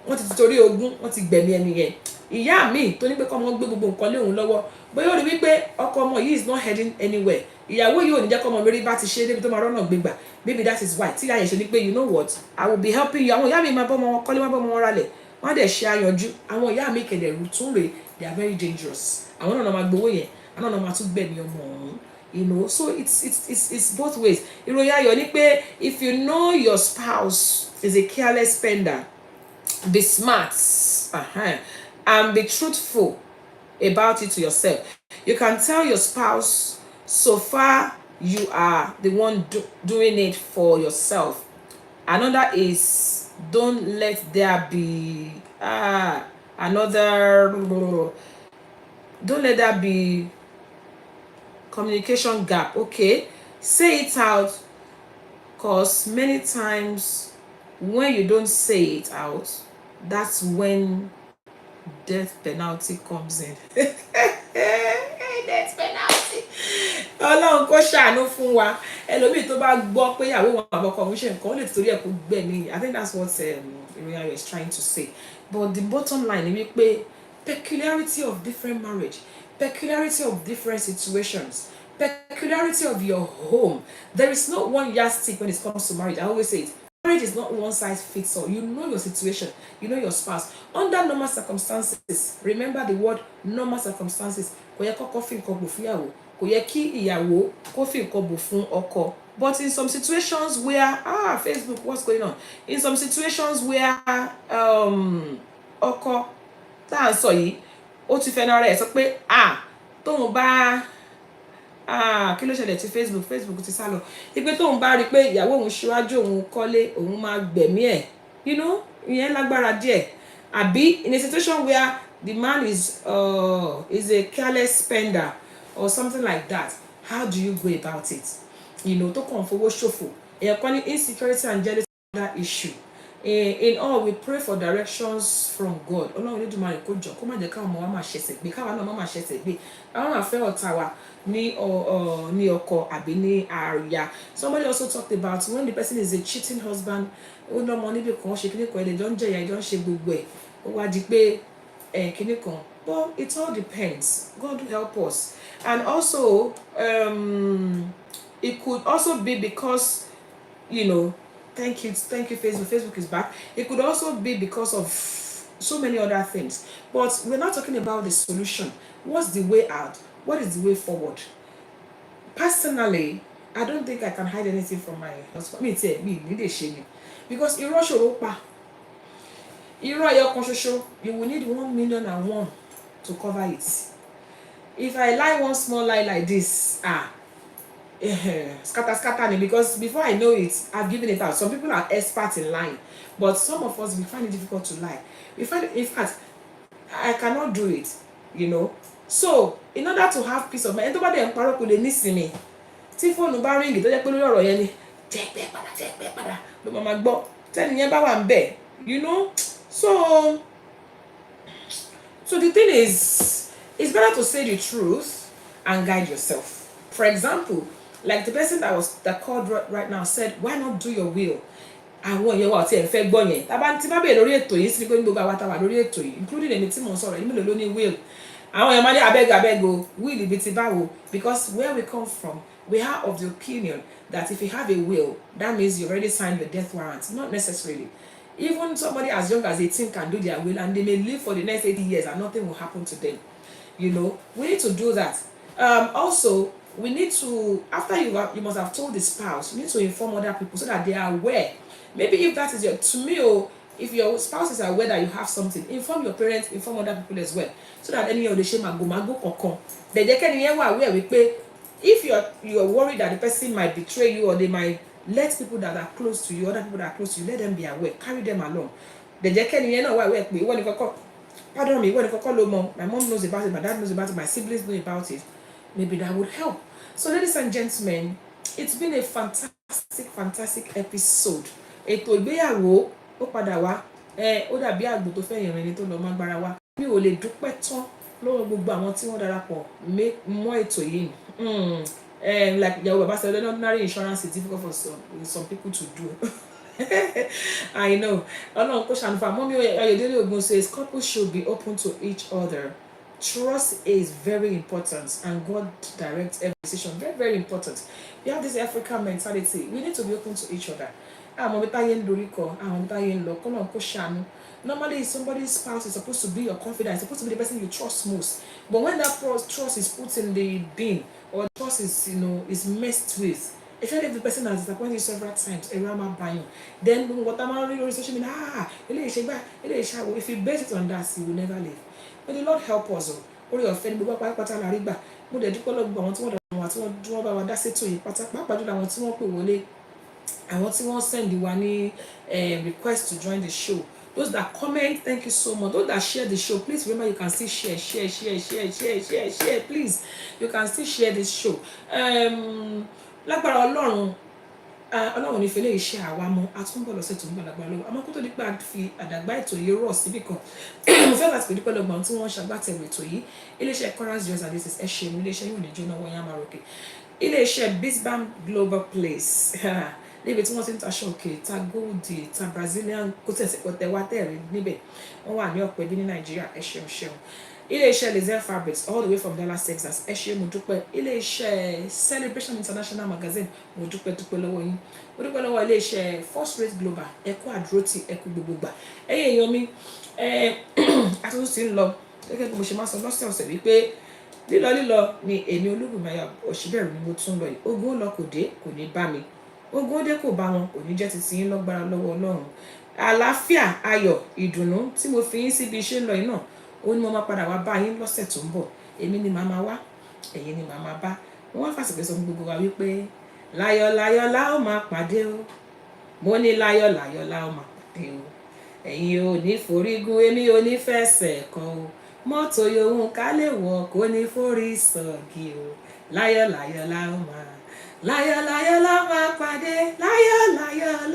wọ́n ti torí ogún wọ́n ti gbẹ̀mí ẹni yẹn. Ìyá mi tó ní pé kọ́ ọmọ gbé gbogbo nǹkan lé òun lọ́wọ́, bóyá ó rí wípé ọkọ ọmọ yìí is not heading anywhere. Ìyàwó yìí ò ní jẹ́ kọ́ ọmọ lórí bá ti ṣe débi tó máa rọ́nà gbégbà. Maybe that is why tí ìyá yẹn ṣe ní pé you know what, I will be helping you. Àwọn ìyá mi máa bọ́ ọmọ wọn kọ́lé, máa bọ́ ọmọ wọn ralẹ̀, wọ́n á dẹ̀ ṣe àyànjú. Àwọn ìyá mi kẹ̀dẹ̀ rú tún rè, they are very dangerous. Àwọn náà máa gbowó yẹn, àwọn náà máa tún gbẹ̀mí ọmọ ọ̀hún. So it's both ways. Ìròyìn ayọ̀ ni pé if you know your spouse is a careless spender, be smart. And be truthful about it to yourself. You can tell your spouse so far you are the one doing it for yourself. Another is don't let there be don't let there be communication gap. Okay, say it out, because many times when you don't say it out, that's when death penalty comes in. Death penalty. Ọlọ́run kó ṣàánú fún wa. Ẹlòmíì tó bá gbọ́ pé ìyàwó wọn àbọ̀kọ òun ṣe nǹkan ó lè torí ẹ̀ kó gbẹ̀mí. I think that's what Iriayo is trying to say. But the bottom line is wípé peculiarity of different marriage, peculiarity of different situations, peculiarity of your home. There is no one yardstick when it comes to marriage. I always say it. Marriage is not one size fits all. You know your situation. You know your spouse. Under normal circumstances, remember the word normal circumstances. Kò yẹ kọ́kọ́ fi nǹkan bò fún ìyàwó. Kò yẹ kí ìyàwó kó fi nǹkan bò fún ọkọ. But in some situations where Facebook, what's going on? In some situations where ọkọ tá à ń sọ yìí, ó ti fẹ́ náà rẹ̀ sọ pé tóun bá kí ló ṣẹlẹ̀ tí Facebook ti sá lọ ipe tóun bá rí i pé ìyàwó òun ṣíwájú òun kọ́lé òun máa gbẹ̀mí ẹ̀ ìyẹn lágbára díẹ̀. Àbí in a situation where the man is a careless spender or something like that, how do you go about it? Tó kàn fowó ṣòfò. Èèyàn kan ní insecurity and jealousy is another issue. In all, we pray for directions from God. Ọlọ́run Olódùmarè kó jọ kó má jẹ́ káwọn ọmọ wa máa ṣẹ̀ṣẹ̀ gbé, káwa náà má máa ṣẹ̀ṣẹ̀ gbé. Àwọn máa fẹ́ ọ̀tá wa ní ọkọ àbí ní àríyá. Somebody also talked about when the person is a cheating husband, ó lọ́mọ níbi kan ṣe kíní kan ẹ̀dẹ̀ jọ ń jẹ̀yà ẹ̀jọ́ ń ṣe gbogbo ẹ̀. Ó wá di pé kíní kan. But it all depends. God will help us. And also, it could also be because, thank you Facebook. Facebook is back. It could also be because of so many other things. But we're not talking about the solution. What's the way out? What is the way forward? Personally, I don't think I can hide anything from my husband. Me need a shame. Because you will need 1,000,001 to cover it. If I lie one small lie like this, scatter, because before I know it, I've given it out. Some people are experts in lying, but some of us, we find it difficult to lie. In fact, I cannot do it, So, in order to have peace of mind, ẹni tó bá dẹ̀ ń parọ́ kò lè nísinmi. Tí fóònù bá ríngì tó jẹ́ pé lórí ọ̀rọ̀ yẹn ni, jẹ́ pẹ́ padà, ló máa gbọ́. Tẹ́ni yẹn bá wà ń bẹ̀, So the thing is, it's better to say the truth and guide yourself. For example, like the person that called right now said, why not do your will? Àwọn èèyàn wa tí ẹ fẹ́ gbọ́ yẹn tábà tí bá bẹ̀rẹ̀ lórí ètò yìí sí pé gbogbo àwa táwa lórí ètò yìí including èmi tí mò ń sọ̀rọ̀ yìí mélòó ló ní will àwọn èèyàn máa ní abeg o will ibi ti báwo because where we come from we are of the opinion that if you have a will that means you already signed the death warrant. Not necessarily. Even somebody as young as 18 can do their will and they may live for the next 80 years and nothing will happen to them. You know, we need to do that. Also, we need to, after you must have told the spouse, you need to inform other people so that they are aware. Maybe if that is if your spouse is aware that you have something, inform your parents, inform other people as well, so that any of the shame mago kokon. Then they can hear where we pay. If you're worried that the person might betray you or they might let people that are close to you, other people that are close to you, let them be aware, carry them along. Then they can hear why we when you pardon me, when you call my mom knows about it, my dad knows about it, my siblings know about it. Maybe that would help. So, ladies and gentlemen, it's been a fantastic episode. Eto Igbeyawo ó padà wá ó dàbí àgbò tó fẹ́ yẹn ẹni tó lọ máa gbára wa. Mi ò lè dúpẹ́ tán lọ́wọ́ gbogbo àwọn tí wọ́n darapọ̀ mọ́ ètò yìí. Like ìyàwó bàbá sọ ordinary insurance is difficult for some people to do. I know. Ọlọ́run kò ṣàánú fún wa. Mọ́mí Ayọ̀délé Ògún says couples should be open to each other. Trust is very important and God directs every decision. Very, very important. We have this African mentality. We need to be open to each other. Normally, somebody's spouse is supposed to be your confidant, it's supposed to be the person you trust most. But when that trust is put in the bin or the trust is messed with, especially if the person has disappointed you several times, then what am I really social media? If you base it on that, you will never live. But the Lord help us. Orí ọ̀fẹ́ ni gbogbo pátá la rí gbà. Mo dẹ̀ dúpẹ́ lọ́gbọ̀ àwọn tí wọ́n dàgbà tí wọ́n bá wa dá sétò yìí pàápàá jùlọ àwọn tí wọ́n pè wọlé, àwọn tí wọ́n send wa ní request to join the show. Those that comment, thank you so much. Those that share the show, please remember you can still share. Please, you can still share this show. Lágbára Ọlọ́run ní fẹ́lẹ́ iṣẹ́ àwa mọ́ àtúnbọ̀ lọ́sẹ̀ tó ń bọ̀ lágbára lọ́wọ́ àmọ́ kó tó di pé a fi àdàgbà ètò yìí rọ̀ síbì kan mo fẹ́ láti pè dúpẹ́ lọ́gbọ̀n tí wọ́n ṣàgbàtẹ̀wò ètò yìí iléeṣẹ́ Chorus Joys and This ẹ̀ṣẹ̀ mi iléeṣẹ́ yóò ní jóná wọ́n yá máa ròkè iléeṣẹ́ Bisbam Global Place níbi tí wọ́n ti ń taṣọ òkè ta góòdì ta Brazilian kó tẹ̀sí pọ̀tẹ́ wá tẹ̀rí níbẹ̀ wọ́n wà ní ọ̀pẹ bí ní Nàìjíríà ẹ̀ṣẹ̀ iléeṣẹ́ Laser Fabrics all the way from Dallas, Texas ẹ̀ṣẹ̀ mo dúpẹ́ iléeṣẹ́ Celebration International Magazine mo dúpẹ́ lọ́wọ́ yín mo dúpẹ́ lọ́wọ́ iléeṣẹ́ First Rate Global ẹ̀kú àdúrótì ẹ̀kú gbogbo gbà ẹ̀yẹ èèyàn mi àtúntò ti ń lọ gẹ́gẹ́ bí mo ṣe máa sọ lọ́sẹ̀ wípé lílọ ni èmi Olúbùnmáyọ̀ Òṣìbẹ̀rù ni mo tún lọ yìí ogun ó lọ kò dé kò ní bá mi ogun ó dé kò bá wọn kò ní jẹ́ titi yín lọ́gbára lọ́wọ́ Ọlọ́run àlàáfíà ayọ̀ ìdùnnú tí mo fi yín síbi iṣẹ́ ń lọ yìí náà ó ní mo máa padà wá bá yín lọ́sẹ̀ tó ń bọ̀ èmi ni màá máa wá ẹ̀yin ni màá máa bá wọ́n wá fàṣìkò sọ fún gbogbo wa wípé láyọ̀ la ó máa pàdé o mo ní láyọ̀ la ó máa pàdé o ẹ̀yin ò ní forígun èmi ò ní fẹsẹ̀ kọ o mọ́tò yòówù ká lè wọ̀ kó ní forí sọ̀gì o láyọ̀ la ó máa pàdé láyọ̀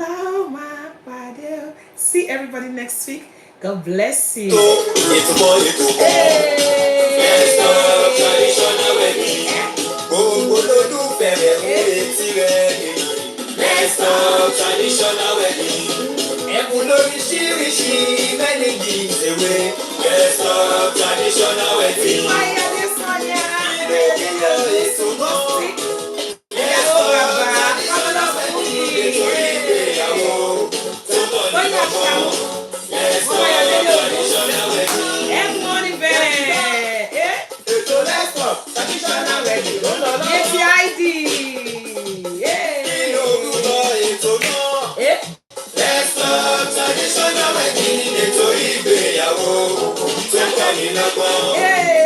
la ó máa pàdé o. See everybody next week. God bless you. It's for you to Let's talk traditional wedding. Let's talk traditional wedding. Many gives away. Let's talk traditional wedding.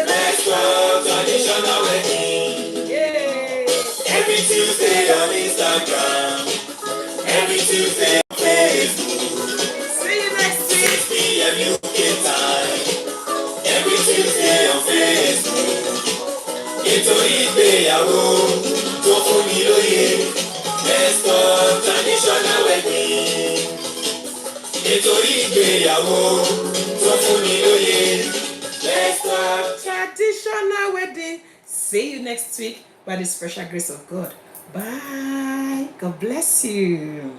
Let's talk traditional wedding. Every Tuesday on Instagram, every Tuesday on Facebook. See you next week. 6 p.m. UK time. Every Tuesday on Facebook. Eto Igbeyawo tó fún mi lóye. Let's talk traditional wedding. Eto Igbeyawo tó fún mi lóye. Let's talk traditional wedding. see you next week by the special grace of God. Bye. God bless you.